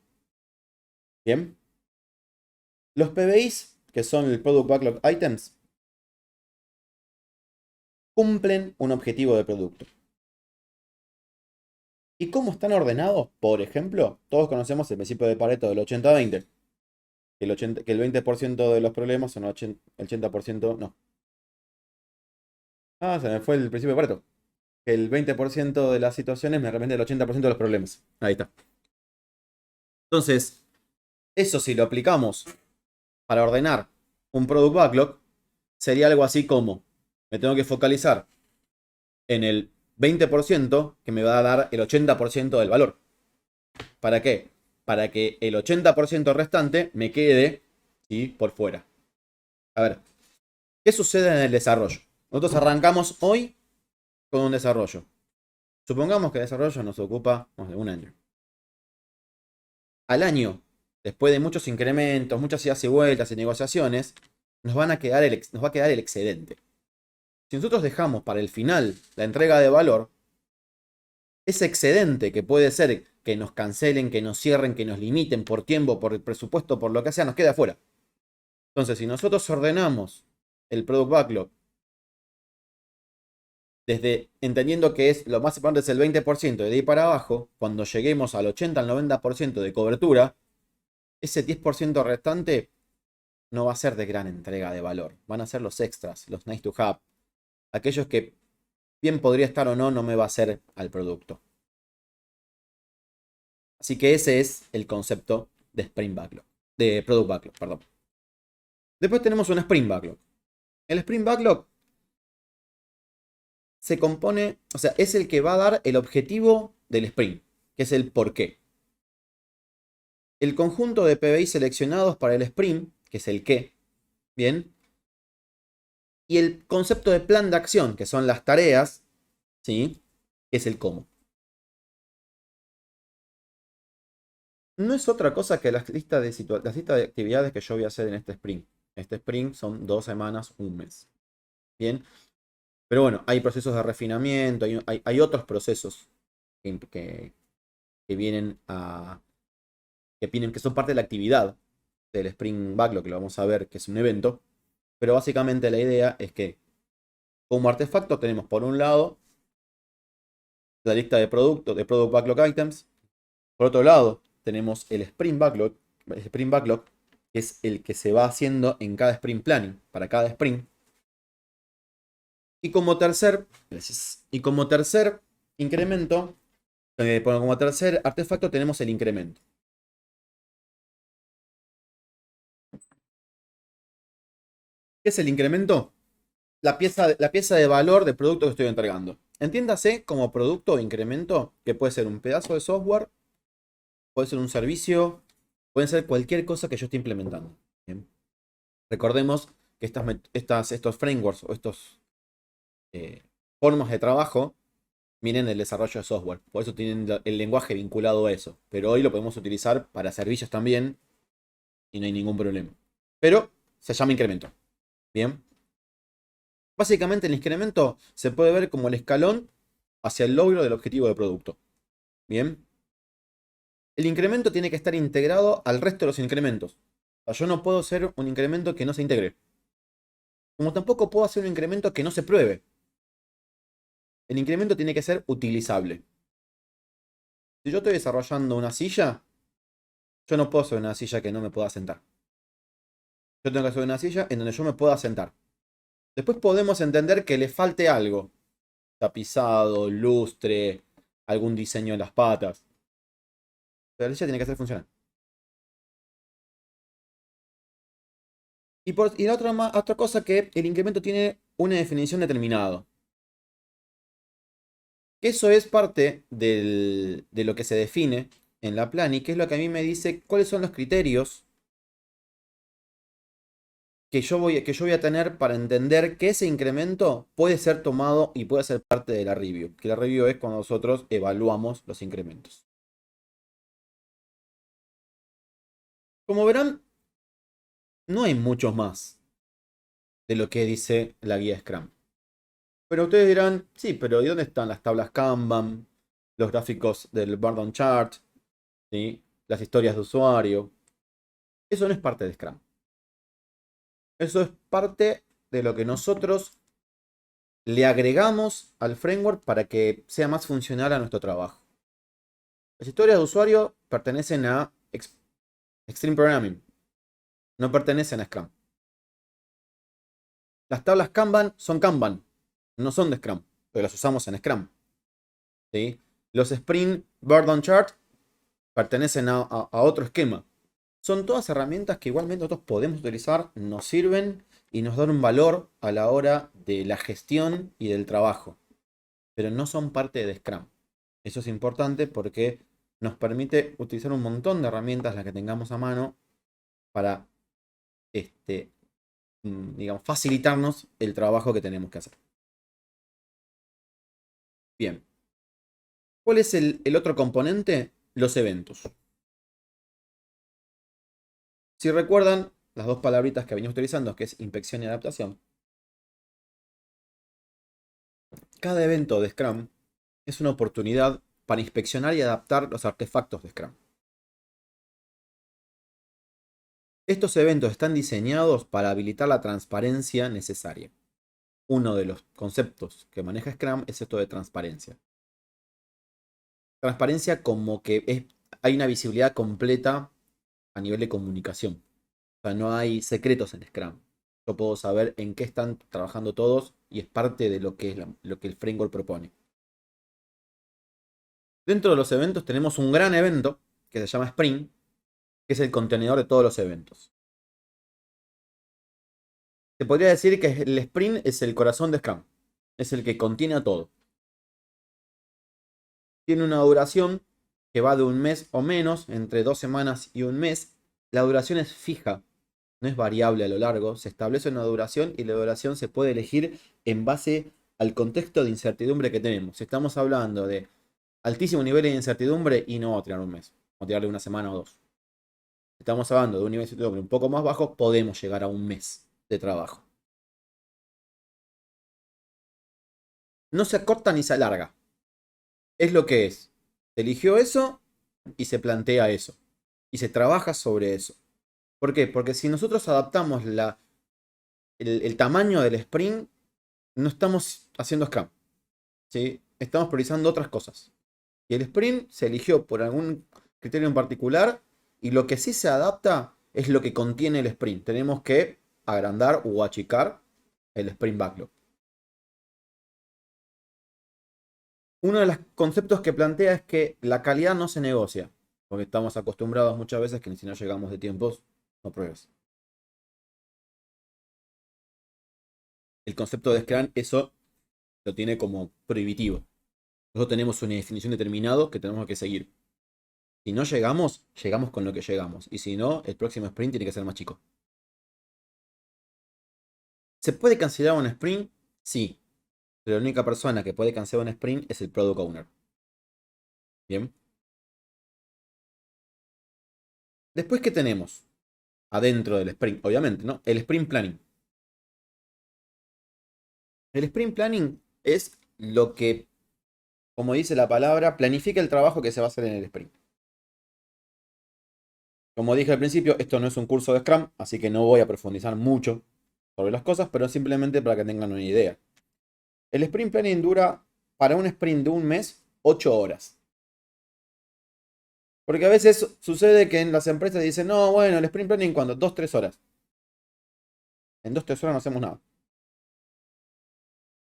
Bien. Los PBIs, que son el Product Backlog Items, cumplen un objetivo de producto. ¿Y cómo están ordenados? Por ejemplo, todos conocemos el principio de Pareto del 80-20. Que el 20% de los problemas son el 80%. No. Ah, se me fue el principio de Pareto. Que el 20% de las situaciones me representa el 80% de los problemas. Ahí está. Entonces, eso si lo aplicamos para ordenar un Product Backlog, sería algo así como: me tengo que focalizar en el 20% que me va a dar el 80% del valor. ¿Para qué? Para que el 80% restante me quede, ¿sí?, por fuera. A ver, ¿qué sucede en el desarrollo? Nosotros arrancamos hoy con un desarrollo. Supongamos que el desarrollo nos ocupa, no sé, un año. Al año, después de muchos incrementos, muchas idas y vueltas y negociaciones, nos va a quedar el excedente. Si nosotros dejamos para el final la entrega de valor, ese excedente, que puede ser que nos cancelen, que nos cierren, que nos limiten por tiempo, por el presupuesto, por lo que sea, nos queda afuera. Entonces, si nosotros ordenamos el Product Backlog desde entendiendo que es lo más importante es el 20%, de ahí para abajo, cuando lleguemos al 80 al 90% de cobertura, ese 10% restante no va a ser de gran entrega de valor. Van a ser los extras, los nice to have, aquellos que bien podría estar o no, no me va a hacer al producto. Así que ese es el concepto de Sprint Backlog, de Product Backlog, perdón. Después tenemos un Sprint Backlog. El Sprint Backlog se compone, o sea, es el que va a dar el objetivo del sprint, que es el por qué. El conjunto de PBI seleccionados para el sprint, que es el qué, bien. Y el concepto de plan de acción, que son las tareas, ¿sí?, que es el cómo. No es otra cosa que las listas de actividades que yo voy a hacer en este sprint. Este sprint son 2 semanas, un mes. Bien. Pero bueno, hay procesos de refinamiento, hay otros procesos que vienen que son parte de la actividad del Sprint Backlog, que lo vamos a ver, que es un evento. Pero básicamente la idea es que como artefacto tenemos por un lado la lista de productos, de Product Backlog Items. Por otro lado tenemos el Sprint Backlog, que es el que se va haciendo en cada Sprint Planning, para cada sprint. Y como tercer incremento, como tercer artefacto tenemos el incremento. ¿Qué es el incremento? La pieza de valor del producto que estoy entregando. Entiéndase como producto o incremento, que puede ser un pedazo de software, puede ser un servicio, puede ser cualquier cosa que yo esté implementando. Bien. Recordemos que estos frameworks o estos formas de trabajo vienen del desarrollo de software. Por eso tienen el lenguaje vinculado a eso. Pero hoy lo podemos utilizar para servicios también y no hay ningún problema. Pero se llama incremento. Bien. Básicamente el incremento se puede ver como el escalón hacia el logro del objetivo de producto. Bien. El incremento tiene que estar integrado al resto de los incrementos. O sea, yo no puedo hacer un incremento que no se integre. Como tampoco puedo hacer un incremento que no se pruebe. El incremento tiene que ser utilizable. Si yo estoy desarrollando una silla, yo no puedo hacer una silla que no me pueda sentar. Yo tengo que hacer una silla en donde yo me pueda sentar. Después podemos entender que le falte algo. Tapizado, lustre, algún diseño en las patas. Pero la silla tiene que hacer funcionar. Y la otra cosa, que el incremento tiene una definición determinada. Que eso es parte de lo que se define en la plan y que es lo que a mí me dice cuáles son los criterios que yo voy a tener para entender que ese incremento puede ser tomado y puede ser parte de la review. Que la review es cuando nosotros evaluamos los incrementos. Como verán, No hay mucho más de lo que dice la guía Scrum. Pero ustedes dirán, sí, pero ¿y dónde están las tablas Kanban, los gráficos del Burn Chart, ¿sí? Las historias de usuario? Eso no es parte de Scrum. Eso es parte de lo que nosotros le agregamos al framework para que sea más funcional a nuestro trabajo. Las historias de usuario pertenecen a Extreme Programming, no pertenecen a Scrum. Las tablas Kanban son Kanban, no son de Scrum, pero las usamos en Scrum. ¿Sí? Los Sprint Burn Chart pertenecen a otro esquema. Son todas herramientas que igualmente nosotros podemos utilizar, nos sirven y nos dan un valor a la hora de la gestión y del trabajo. Pero no son parte de Scrum. Eso es importante porque nos permite utilizar un montón de herramientas las que tengamos a mano para digamos, facilitarnos el trabajo que tenemos que hacer. Bien. ¿Cuál es el otro componente? Los eventos. Si recuerdan las dos palabritas que venimos utilizando, que es inspección y adaptación, cada evento de Scrum es una oportunidad para inspeccionar y adaptar los artefactos de Scrum. Estos eventos están diseñados para habilitar la transparencia necesaria. Uno de los conceptos que maneja Scrum es esto de transparencia. Transparencia como que hay una visibilidad completa a nivel de comunicación. O sea, no hay secretos en Scrum. Yo puedo saber en qué están trabajando todos y es parte de lo que el framework propone. Dentro de los eventos tenemos un gran evento que se llama Sprint, que es el contenedor de todos los eventos. Se podría decir que el Sprint es el corazón de Scrum. Es el que contiene a todo. Tiene una duración que va de un mes o menos, entre 2 semanas y un mes. La duración es fija, no es variable a lo largo. Se establece una duración y la duración se puede elegir en base al contexto de incertidumbre que tenemos. Si estamos hablando de altísimo nivel de incertidumbre y no vamos a tirar un mes, vamos a tirarle una semana o dos. Si estamos hablando de un nivel de incertidumbre un poco más bajo, podemos llegar a un mes de trabajo. No se acorta ni se alarga. Es lo que es. Se eligió eso y se plantea eso. Y se trabaja sobre eso. ¿Por qué? Porque si nosotros adaptamos el tamaño del sprint, no estamos haciendo Scrum. ¿Sí? Estamos priorizando otras cosas. Y el sprint se eligió por algún criterio en particular. Y lo que sí se adapta es lo que contiene el sprint. Tenemos que agrandar o achicar el sprint backlog. Uno de los conceptos que plantea es que la calidad no se negocia, porque estamos acostumbrados muchas veces que si no llegamos de tiempos, no pruebes. El concepto de Scrum eso lo tiene como prohibitivo. Nosotros tenemos una definición determinada que tenemos que seguir. Si no llegamos, llegamos con lo que llegamos. Y si no, el próximo sprint tiene que ser más chico. ¿Se puede cancelar un sprint? Sí. Pero la única persona que puede cancelar un sprint es el Product Owner. Bien. Después, ¿qué tenemos? Adentro del sprint, obviamente, ¿no? El sprint planning. El sprint planning es lo que, como dice la palabra, planifica el trabajo que se va a hacer en el sprint. Como dije al principio, esto no es un curso de Scrum, así que no voy a profundizar mucho sobre las cosas, pero simplemente para que tengan una idea. El sprint planning dura, para un sprint de un mes, 8 horas. Porque a veces sucede que en las empresas dicen, no, bueno, el sprint planning, ¿cuándo? 2-3 horas. En 2-3 horas no hacemos nada.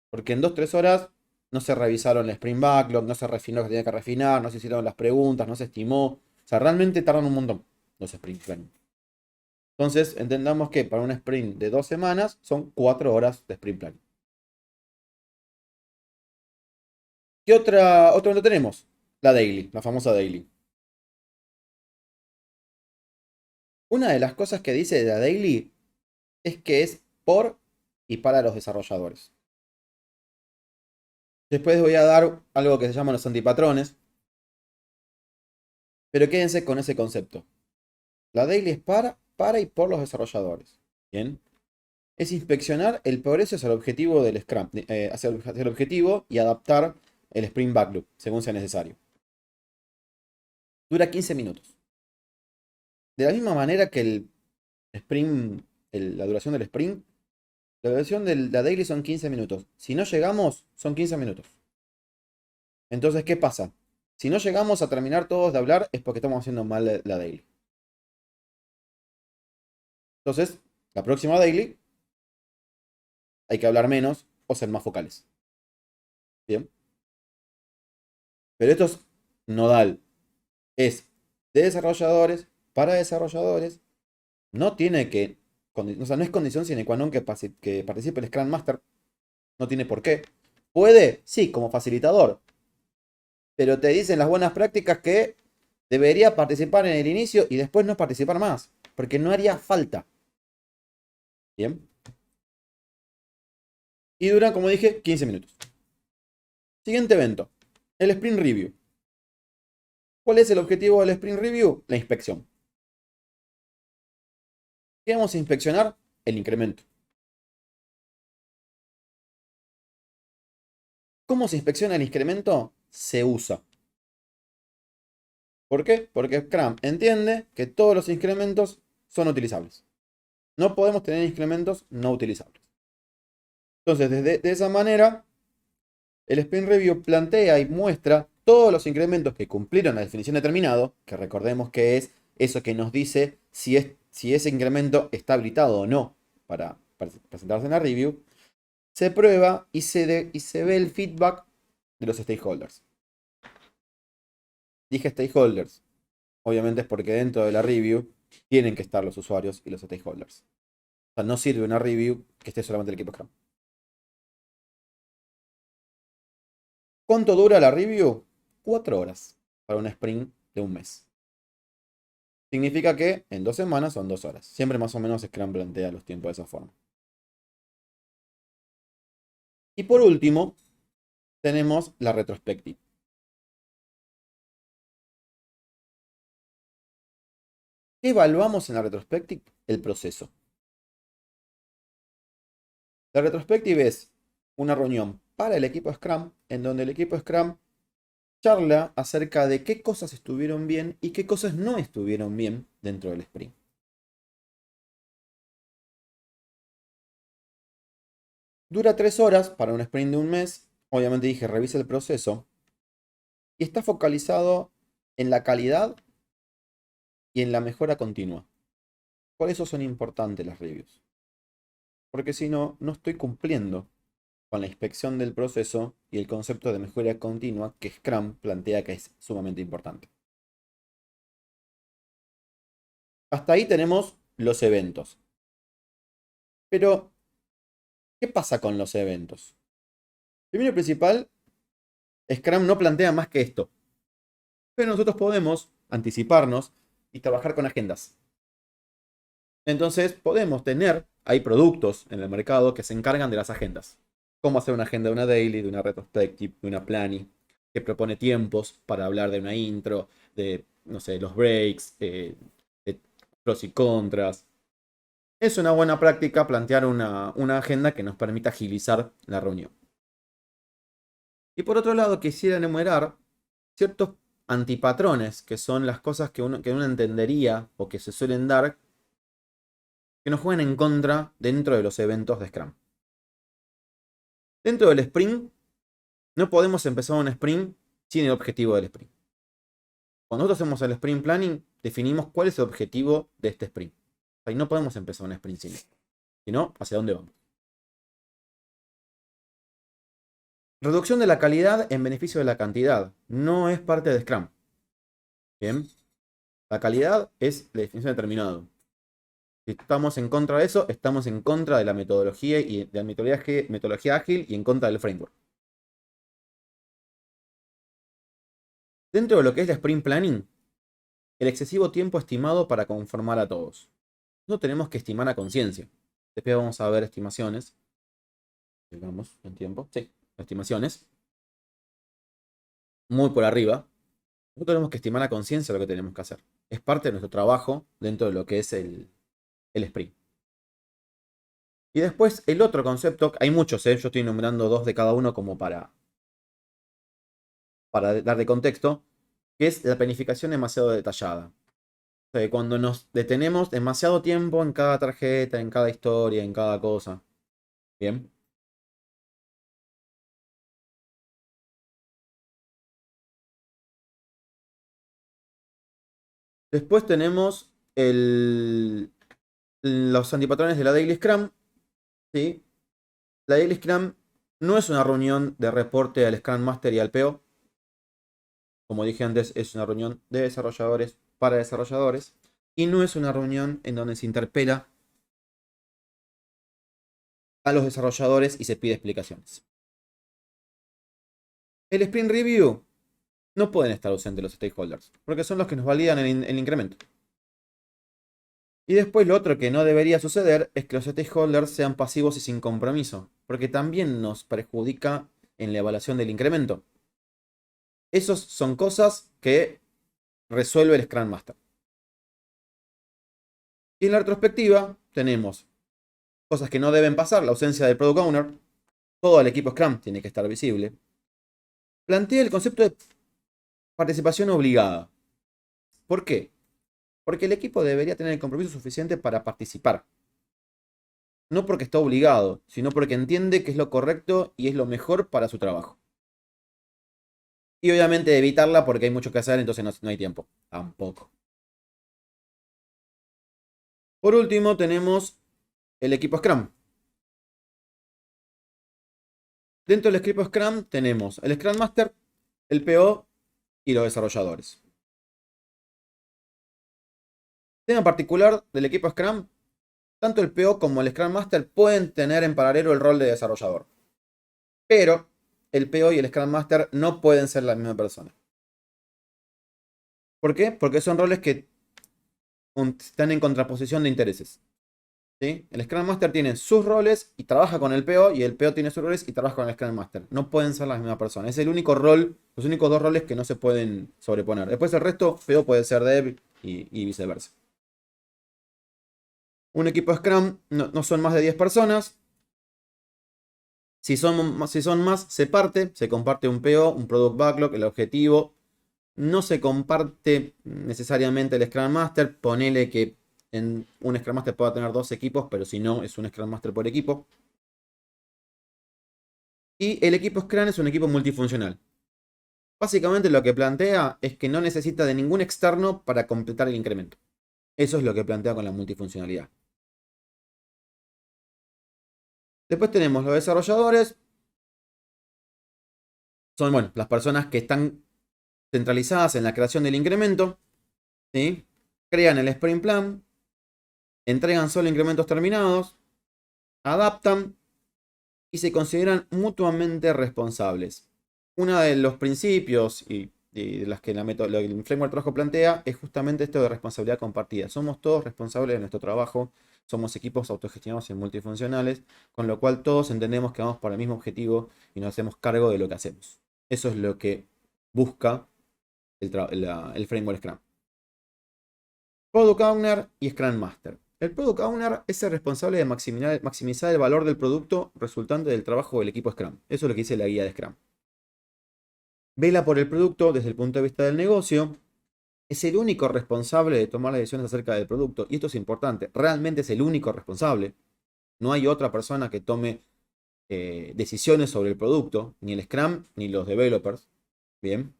Porque en 2-3 horas no se revisaron el sprint backlog, no se refinó lo que tenía que refinar, no se hicieron las preguntas, no se estimó. O sea, realmente tardan un montón los sprint planning. Entonces, entendamos que para un sprint de 2 semanas son 4 horas de sprint planning. ¿Qué otro lo tenemos? La daily, la famosa daily. Una de las cosas que dice de la daily es que es por y para los desarrolladores. Después voy a dar algo que se llama los antipatrones. Pero quédense con ese concepto. La daily es para y por los desarrolladores. Bien. Es inspeccionar el progreso hacia el objetivo del Scrum, hacia el objetivo y adaptar el Sprint Backlog según sea necesario. Dura 15 minutos. De la misma manera que el sprint, la duración del sprint, la duración de la daily son 15 minutos. Si no llegamos, son 15 minutos. Entonces, ¿qué pasa? Si no llegamos a terminar todos de hablar, es porque estamos haciendo mal la daily. Entonces, la próxima daily hay que hablar menos o ser más focales. Bien. Pero esto es nodal. Es de desarrolladores para desarrolladores. No tiene que. O sea, no es condición sine qua non que participe el Scrum Master. No tiene por qué. Puede, sí, como facilitador. Pero te dicen las buenas prácticas que debería participar en el inicio y después no participar más. Porque no haría falta. Bien. Y dura, como dije, 15 minutos. Siguiente evento. El Sprint Review. ¿Cuál es el objetivo del Sprint Review? La inspección. ¿Qué vamos a inspeccionar? El incremento. ¿Cómo se inspecciona el incremento? Se usa. ¿Por qué? Porque Scrum entiende que todos los incrementos son utilizables. No podemos tener incrementos no utilizables. Entonces, de esa manera, el Sprint Review plantea y muestra todos los incrementos que cumplieron la definición de terminado, que recordemos que es eso que nos dice si ese incremento está habilitado o no para presentarse en la review. Se prueba y se ve el feedback de los stakeholders. Dije stakeholders. Obviamente es porque dentro de la review tienen que estar los usuarios y los stakeholders. O sea, no sirve una review que esté solamente el equipo Scrum. ¿Cuánto dura la review? 4 horas para un sprint de un mes. Significa que en 2 semanas son 2 horas. Siempre más o menos Scrum plantea los tiempos de esa forma. Y por último, tenemos la retrospectiva. ¿Qué evaluamos en la retrospectiva? El proceso. La retrospectiva es una reunión para el equipo Scrum, en donde el equipo Scrum charla acerca de qué cosas estuvieron bien y qué cosas no estuvieron bien dentro del sprint. Dura 3 horas para un sprint de un mes. Obviamente dije, revisa el proceso. Y está focalizado en la calidad y en la mejora continua. Por eso son importantes las reviews. Porque si no, no estoy cumpliendo con la inspección del proceso y el concepto de mejora continua que Scrum plantea que es sumamente importante. Hasta ahí tenemos los eventos. Pero, ¿qué pasa con los eventos? Primero y principal, Scrum no plantea más que esto. Pero nosotros podemos anticiparnos y trabajar con agendas. Entonces podemos tener, hay productos en el mercado que se encargan de las agendas. Cómo hacer una agenda de una daily, de una retrospective, de una planning, que propone tiempos para hablar de una intro, de, no sé, los breaks, de pros y contras. Es una buena práctica plantear una agenda que nos permita agilizar la reunión. Y por otro lado, quisiera enumerar ciertos antipatrones, que son las cosas que uno entendería o que se suelen dar, que nos juegan en contra dentro de los eventos de Scrum. Dentro del sprint, no podemos empezar un sprint sin el objetivo del sprint. Cuando nosotros hacemos el sprint planning, definimos cuál es el objetivo de este sprint. O sea, y no podemos empezar un sprint sin esto, sino hacia dónde vamos. Reducción de la calidad en beneficio de la cantidad. No es parte de Scrum. Bien. La calidad es la definición de terminado. Si estamos en contra de eso, estamos en contra de la metodología y de la metodología ágil y en contra del framework. Dentro de lo que es la sprint planning, el excesivo tiempo estimado para conformar a todos. No tenemos que estimar a conciencia. Después vamos a ver estimaciones. Digamos, en tiempo. Sí, estimaciones. Muy por arriba. No tenemos que estimar a conciencia lo que tenemos que hacer. Es parte de nuestro trabajo dentro de lo que es el el sprint. Y después el otro concepto, hay muchos, yo estoy enumerando dos de cada uno como para dar de contexto, que es la planificación demasiado detallada. O sea, cuando nos detenemos demasiado tiempo en cada tarjeta, en cada historia, en cada cosa. Bien. Después tenemos los antipatrones de la Daily Scrum. ¿Sí? La Daily Scrum no es una reunión de reporte al Scrum Master y al PO. Como dije antes, es una reunión de desarrolladores para desarrolladores. Y no es una reunión en donde se interpela a los desarrolladores y se pide explicaciones. El Sprint Review no pueden estar ausentes los stakeholders, porque son los que nos validan el incremento. Y después lo otro que no debería suceder es que los stakeholders sean pasivos y sin compromiso, porque también nos perjudica en la evaluación del incremento. Esas son cosas que resuelve el Scrum Master. Y en la retrospectiva tenemos cosas que no deben pasar, la ausencia del Product Owner, todo el equipo Scrum tiene que estar visible. Plantea el concepto de participación obligada. ¿Por qué? Porque el equipo debería tener el compromiso suficiente para participar. No porque está obligado, sino porque entiende que es lo correcto y es lo mejor para su trabajo. Y obviamente evitarla porque hay mucho que hacer, entonces no hay tiempo. Tampoco. Por último tenemos el equipo Scrum. Dentro del equipo Scrum tenemos el Scrum Master, el PO y los desarrolladores. Tema particular del equipo Scrum, tanto el PO como el Scrum Master pueden tener en paralelo el rol de desarrollador. Pero el PO y el Scrum Master no pueden ser la misma persona. ¿Por qué? Porque son roles que están en contraposición de intereses. ¿Sí? El Scrum Master tiene sus roles y trabaja con el PO, y el PO tiene sus roles y trabaja con el Scrum Master. No pueden ser la misma persona. Es el único rol, los únicos dos roles que no se pueden sobreponer. Después el resto, PO puede ser Dev y viceversa. Un equipo Scrum no son más de 10 personas. Si son más, se parte, se comparte un PO, un Product Backlog, el objetivo. No se comparte necesariamente el Scrum Master. Ponele que en un Scrum Master pueda tener dos equipos, pero si no, es un Scrum Master por equipo. Y el equipo Scrum es un equipo multifuncional. Básicamente lo que plantea es que no necesita de ningún externo para completar el incremento. Eso es lo que plantea con la multifuncionalidad. Después tenemos los desarrolladores. Son, bueno, las personas que están centralizadas en la creación del incremento. ¿Sí? Crean el sprint plan. Entregan solo incrementos terminados. Adaptan y se consideran mutuamente responsables. Uno de los principios y de las que el framework de trabajo plantea es justamente esto de responsabilidad compartida. Somos todos responsables de nuestro trabajo, somos equipos autogestionados y multifuncionales, con lo cual todos entendemos que vamos para el mismo objetivo y nos hacemos cargo de lo que hacemos. Eso es lo que busca el framework Scrum. Product Owner y Scrum Master. El Product Owner es el responsable de maximizar el valor del producto resultante del trabajo del equipo Scrum. Eso es lo que dice la guía de Scrum. Vela por el producto desde el punto de vista del negocio. Es el único responsable de tomar las decisiones acerca del producto. Y esto es importante. Realmente es el único responsable. No hay otra persona que tome decisiones sobre el producto. Ni el Scrum ni los developers. Bien.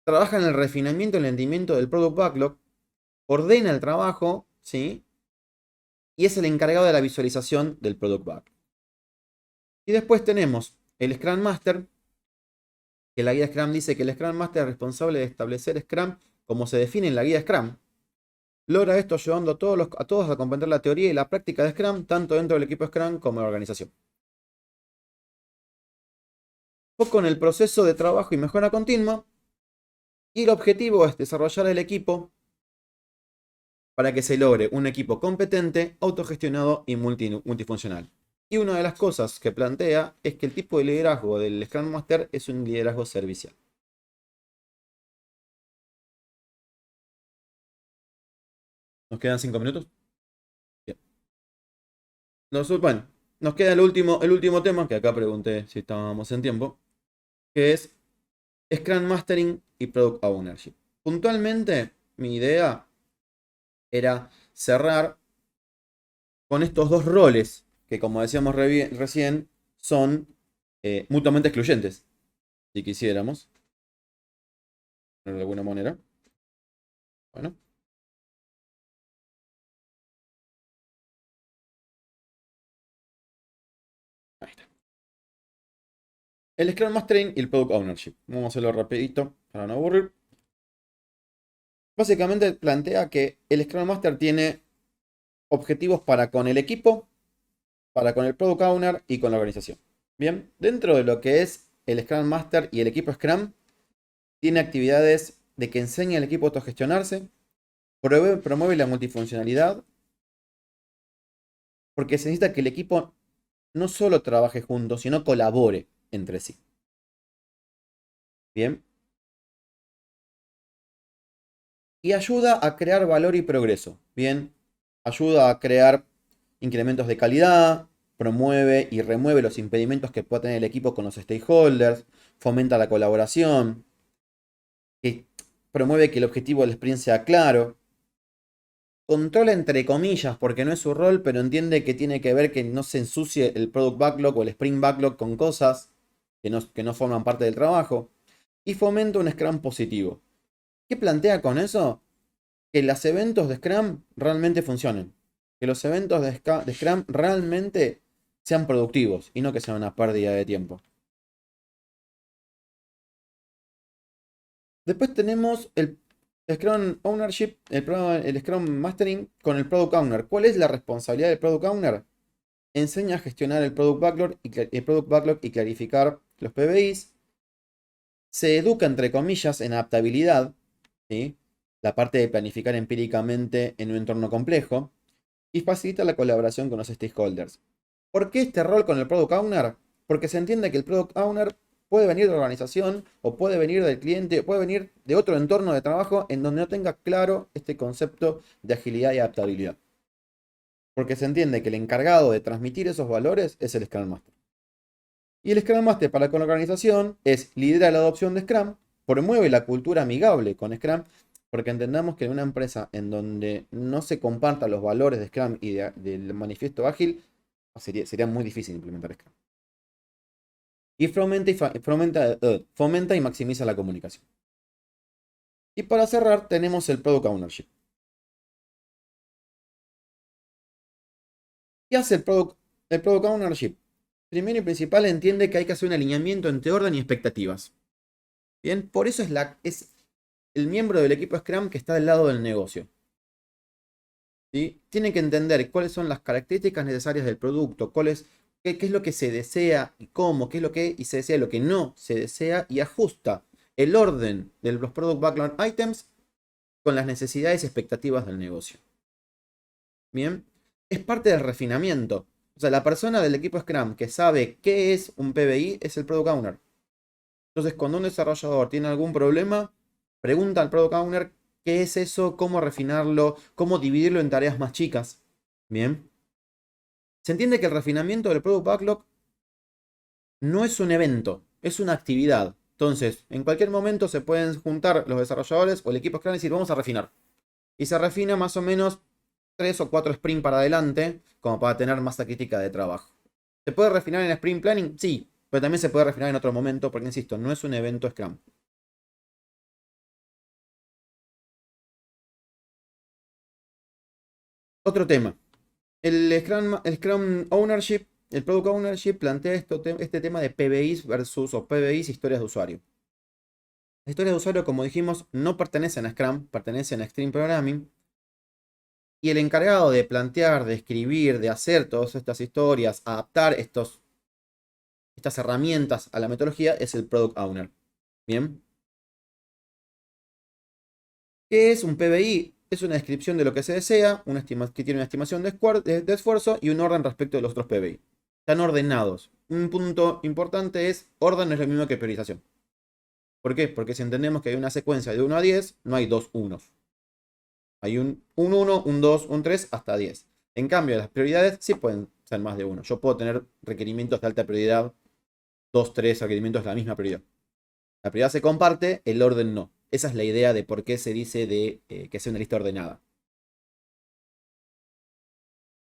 Trabaja en el refinamiento y el entendimiento del Product Backlog. Ordena el trabajo. ¿Sí? Y es el encargado de la visualización del Product Backlog. Y después tenemos el Scrum Master, que la guía Scrum dice que el Scrum Master es responsable de establecer Scrum como se define en la guía Scrum. Logra esto ayudando a todos a comprender la teoría y la práctica de Scrum, tanto dentro del equipo Scrum como en la organización. Foco en el proceso de trabajo y mejora continua. Y el objetivo es desarrollar el equipo para que se logre un equipo competente, autogestionado y multifuncional. Y una de las cosas que plantea es que el tipo de liderazgo del Scrum Master es un liderazgo servicial. ¿Nos quedan 5 minutos? Bien. Bueno, nos queda el último tema, que acá pregunté si estábamos en tiempo, que es Scrum Mastering y Product Ownership. Puntualmente, mi idea era cerrar con estos dos roles, que como decíamos recién, son mutuamente excluyentes, si quisiéramos, de alguna manera. Bueno, ahí está. El Scrum Mastering y el Product Ownership. Vamos a hacerlo rapidito para no aburrir. Básicamente plantea que el Scrum Master tiene objetivos para con el equipo, para con el Product Owner y con la organización. Bien, dentro de lo que es el Scrum Master y el equipo Scrum, tiene actividades de que enseña al equipo a autogestionarse, promueve la multifuncionalidad, porque se necesita que el equipo no solo trabaje juntos, sino colabore entre sí. Bien. Y ayuda a crear valor y progreso. Bien. Ayuda a crear incrementos de calidad, promueve y remueve los impedimentos que pueda tener el equipo con los stakeholders, fomenta la colaboración, que promueve que el objetivo del sprint sea claro, controla entre comillas, porque no es su rol, pero entiende que tiene que ver que no se ensucie el product backlog o el sprint backlog con cosas que no forman parte del trabajo, y fomenta un Scrum positivo. ¿Qué plantea con eso? Que los eventos de Scrum realmente funcionen. Que los eventos de Scrum realmente sean productivos y no que sea una pérdida de tiempo. Después tenemos el Scrum Ownership, el Scrum Mastering con el Product Owner. ¿Cuál es la responsabilidad del Product Owner? Enseña a gestionar el Product Backlog y clarificar los PBIs. Se educa, entre comillas, en adaptabilidad, ¿sí? La parte de planificar empíricamente en un entorno complejo. Y facilita la colaboración con los stakeholders. ¿Por qué este rol con el Product Owner? Porque se entiende que el Product Owner puede venir de la organización o puede venir del cliente, o puede venir de otro entorno de trabajo en donde no tenga claro este concepto de agilidad y adaptabilidad. Porque se entiende que el encargado de transmitir esos valores es el Scrum Master. Y el Scrum Master para con la organización es lidera la adopción de Scrum, promueve la cultura amigable con Scrum, porque entendamos que en una empresa en donde no se compartan los valores de Scrum y del manifiesto ágil, sería muy difícil implementar Scrum. Y fomenta y maximiza la comunicación. Y para cerrar tenemos el Product Ownership. ¿Qué hace el Product Ownership? Primero y principal entiende que hay que hacer un alineamiento entre orden y expectativas. Bien, por eso es el miembro del equipo Scrum que está del lado del negocio. ¿Sí? Tiene que entender cuáles son las características necesarias del producto, qué es lo que se desea y cómo, qué es lo que y se desea, lo que no se desea, y ajusta el orden de los Product Backlog Items con las necesidades y expectativas del negocio. Bien, es parte del refinamiento. O sea, la persona del equipo Scrum que sabe qué es un PBI es el Product Owner. Entonces, cuando un desarrollador tiene algún problema, pregunta al Product Owner qué es eso, cómo refinarlo, cómo dividirlo en tareas más chicas. Bien. Se entiende que el refinamiento del Product Backlog no es un evento, es una actividad. Entonces, en cualquier momento se pueden juntar los desarrolladores o el equipo Scrum y decir, vamos a refinar. Y se refina más o menos 3 o 4 sprints para adelante, como para tener masa crítica de trabajo. ¿Se puede refinar en sprint planning? Sí, pero también se puede refinar en otro momento, porque insisto, no es un evento Scrum. Otro tema. El Scrum Ownership, el Product Ownership plantea este tema de PBIs versus o PBIs historias de usuario. Las historias de usuario, como dijimos, no pertenecen a Scrum, pertenecen a Extreme Programming. Y el encargado de plantear, de escribir, de hacer todas estas historias, adaptar estas herramientas a la metodología es el Product Owner. Bien. ¿Qué es un PBI? Es una descripción de lo que se desea, que tiene una estimación de esfuerzo y un orden respecto de los otros PBI. Están ordenados. Un punto importante es, orden no es lo mismo que priorización. ¿Por qué? Porque si entendemos que hay una secuencia de 1 a 10, no hay dos unos. Hay un 1, un 2, un 3, hasta 10. En cambio, las prioridades sí pueden ser más de uno. Yo puedo tener requerimientos de alta prioridad, 2, 3 requerimientos de la misma prioridad. La prioridad se comparte, el orden no. Esa es la idea de por qué se dice de que sea una lista ordenada.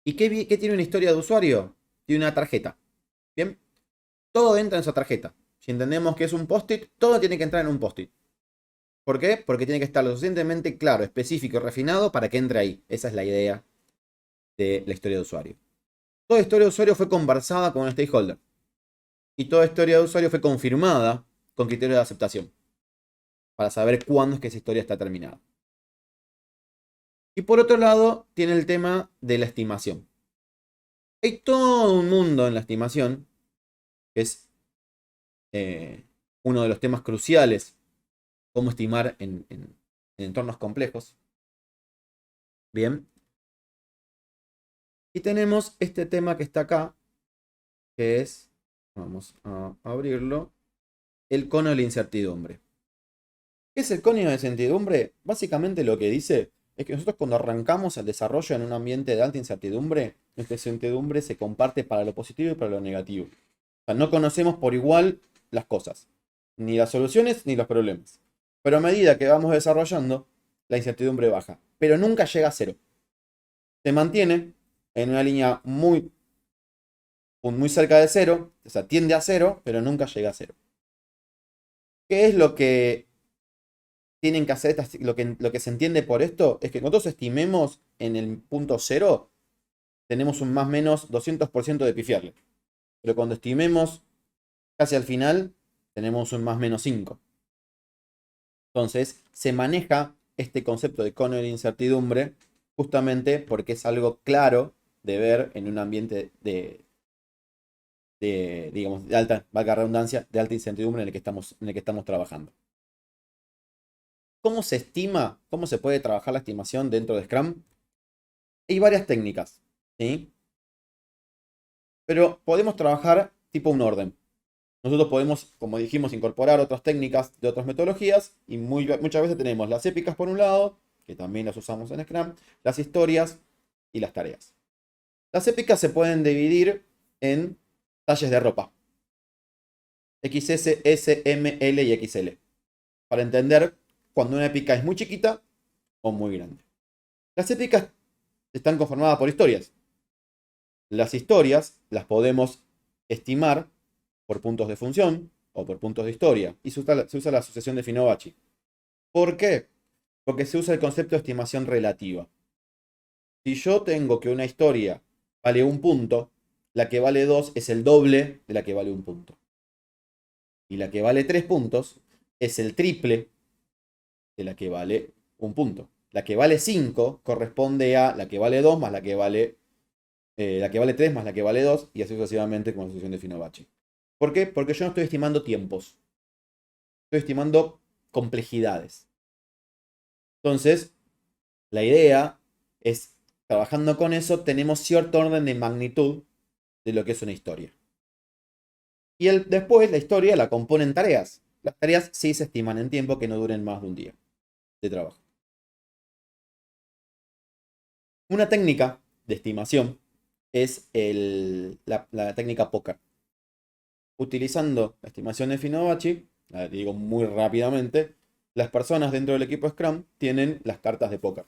¿Y qué tiene una historia de usuario? Tiene una tarjeta. Bien, todo entra en esa tarjeta. Si entendemos que es un post-it, todo tiene que entrar en un post-it. ¿Por qué? Porque tiene que estar lo suficientemente claro, específico y refinado para que entre ahí. Esa es la idea de la historia de usuario. Toda historia de usuario fue conversada con un stakeholder. Y toda historia de usuario fue confirmada con criterios de aceptación. Para saber cuándo es que esa historia está terminada. Y por otro lado, tiene el tema de la estimación. Hay todo un mundo en la estimación, que es uno de los temas cruciales, cómo estimar en entornos complejos. Bien. Y tenemos este tema que está acá, que es, vamos a abrirlo, el cono de la incertidumbre. ¿Qué es el cono de la incertidumbre? Básicamente lo que dice es que nosotros cuando arrancamos el desarrollo en un ambiente de alta incertidumbre, nuestra incertidumbre se comparte para lo positivo y para lo negativo. O sea, no conocemos por igual las cosas, ni las soluciones ni los problemas. Pero a medida que vamos desarrollando, la incertidumbre baja, pero nunca llega a cero. Se mantiene en una línea muy cerca de cero, o sea, tiende a cero, pero nunca llega a cero. ¿Qué es lo que tienen que hacer? Lo que se entiende por esto es que cuando nosotros estimemos en el punto cero, tenemos un más o menos 200% de pifiarle. Pero cuando estimemos casi al final, tenemos un más o menos 5. Entonces, se maneja este concepto de cono de incertidumbre justamente porque es algo claro de ver en un ambiente digamos, de alta, valga la redundancia, de alta incertidumbre en el que estamos trabajando. ¿Cómo se estima? ¿Cómo se puede trabajar la estimación dentro de Scrum? Hay varias técnicas, ¿sí? Pero podemos trabajar tipo un orden. Nosotros podemos, como dijimos, incorporar otras técnicas de otras metodologías y muchas veces tenemos las épicas por un lado, que también las usamos en Scrum, las historias y las tareas. Las épicas se pueden dividir en talles de ropa. XS, S, M, L y XL. Para entender cuando una épica es muy chiquita o muy grande. Las épicas están conformadas por historias. Las historias las podemos estimar por puntos de función o por puntos de historia. Y se usa la asociación de Fibonacci. ¿Por qué? Porque se usa el concepto de estimación relativa. Si yo tengo que una historia vale un punto, la que vale 2 es el doble de la que vale un punto. Y la que vale 3 puntos es el triple de la que vale un punto. La que vale 5 corresponde a la que vale 2 más la que vale 3 más la que vale 2 y así sucesivamente con la asociación de Fibonacci. ¿Por qué? Porque yo no estoy estimando tiempos. Estoy estimando complejidades. Entonces, la idea es, trabajando con eso, tenemos cierto orden de magnitud de lo que es una historia. Y después la historia la componen tareas. Las tareas sí se estiman en tiempo que no duren más de un día de trabajo. Una técnica de estimación es la técnica POCR. Utilizando la estimación de Fibonacci, la digo muy rápidamente, las personas dentro del equipo Scrum tienen las cartas de póker.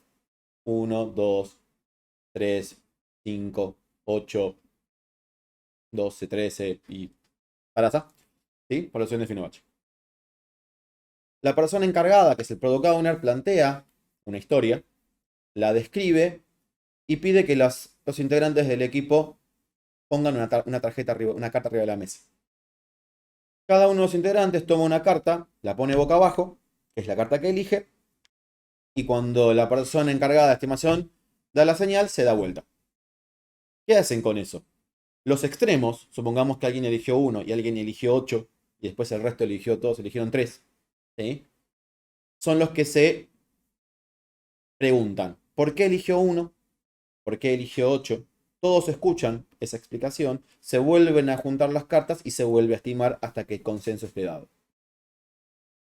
1, 2, 3, 5, 8, 12, 13 y para allá. ¿Sí? Por la opción de Fibonacci. La persona encargada, que es el Product Owner, plantea una historia, la describe y pide que los integrantes del equipo pongan una tarjeta arriba, una carta arriba de la mesa. Cada uno de los integrantes toma una carta, la pone boca abajo, que es la carta que elige, y cuando la persona encargada de estimación da la señal, se da vuelta. ¿Qué hacen con eso? Los extremos, supongamos que alguien eligió 1 y alguien eligió 8, y después el resto eligió todos, eligieron 3, ¿sí? Son los que se preguntan, ¿por qué eligió 1? ¿Por qué eligió 8? Todos escuchan esa explicación, se vuelven a juntar las cartas y se vuelve a estimar hasta que el consenso esté dado.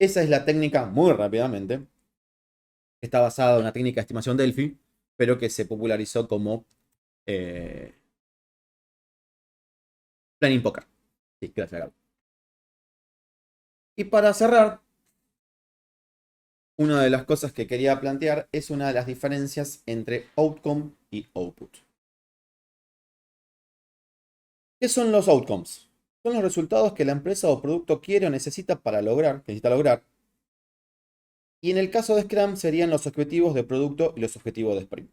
Esa es la técnica, muy rápidamente, Está basada en una técnica de estimación Delphi, pero que se popularizó como Planning Poker. Sí, gracias, Gabo. Y para cerrar, una de las cosas que quería plantear es una de las diferencias entre outcome y output. ¿Qué son los outcomes? Son los resultados que la empresa o producto quiere o necesita lograr. Y en el caso de Scrum serían los objetivos de producto y los objetivos de sprint.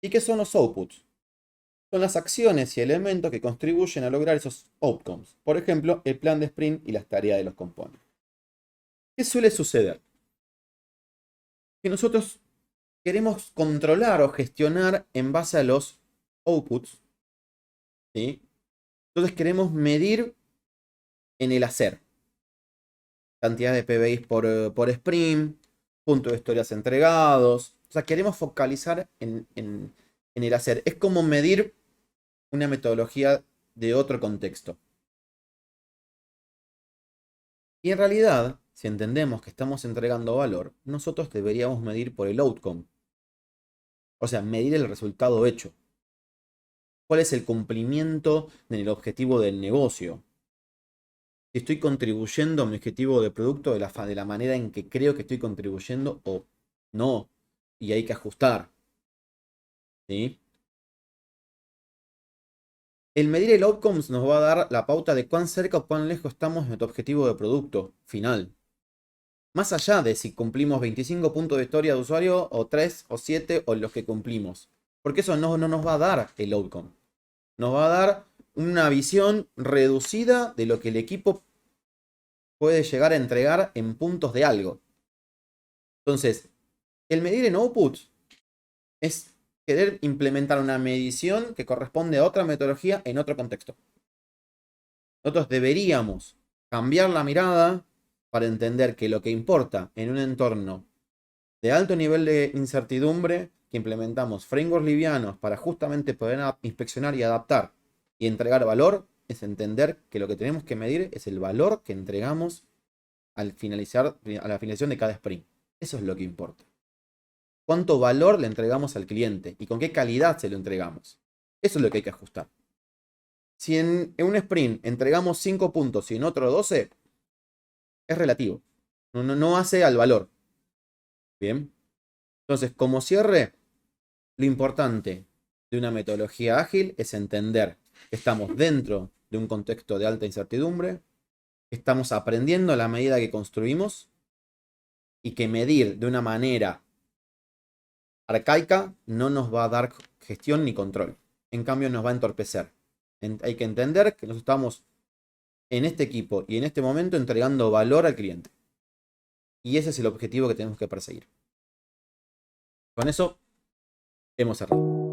¿Y qué son los outputs? Son las acciones y elementos que contribuyen a lograr esos outcomes. Por ejemplo, el plan de sprint y las tareas de los componentes. ¿Qué suele suceder? Que nosotros queremos controlar o gestionar en base a los outputs. ¿Sí? Entonces queremos medir en el hacer. Cantidad de PBIs por sprint, puntos de historias entregados. O sea, queremos focalizar en el hacer. Es como medir una metodología de otro contexto. Y en realidad, si entendemos que estamos entregando valor, nosotros deberíamos medir por el outcome. O sea, medir el resultado hecho. ¿Cuál es el cumplimiento del objetivo del negocio? Si estoy contribuyendo a mi objetivo de producto de la manera en que creo que estoy contribuyendo o no. Y hay que ajustar. ¿Sí? El medir el outcomes nos va a dar la pauta de cuán cerca o cuán lejos estamos de nuestro objetivo de producto final. Más allá de si cumplimos 25 puntos de historia de usuario o 3 o 7 o los que cumplimos. Porque eso no nos va a dar el outcome. Nos va a dar una visión reducida de lo que el equipo puede llegar a entregar en puntos de algo. Entonces, el medir en output es querer implementar una medición que corresponde a otra metodología en otro contexto. Nosotros deberíamos cambiar la mirada para entender que lo que importa en un entorno de alto nivel de incertidumbre, que implementamos frameworks livianos para justamente poder inspeccionar y adaptar y entregar valor, es entender que lo que tenemos que medir es el valor que entregamos a la finalización de cada sprint. Eso es lo que importa. ¿Cuánto valor le entregamos al cliente y con qué calidad se lo entregamos? Eso es lo que hay que ajustar. Si en un sprint entregamos 5 puntos y en otro 12, es relativo. No hace al valor. Bien. Entonces, como cierre, lo importante de una metodología ágil es entender que estamos dentro de un contexto de alta incertidumbre, que estamos aprendiendo a la medida que construimos y que medir de una manera arcaica no nos va a dar gestión ni control. En cambio, nos va a entorpecer. Hay que entender que nos estamos en este equipo y en este momento entregando valor al cliente. Y ese es el objetivo que tenemos que perseguir. Con eso, hemos cerrado.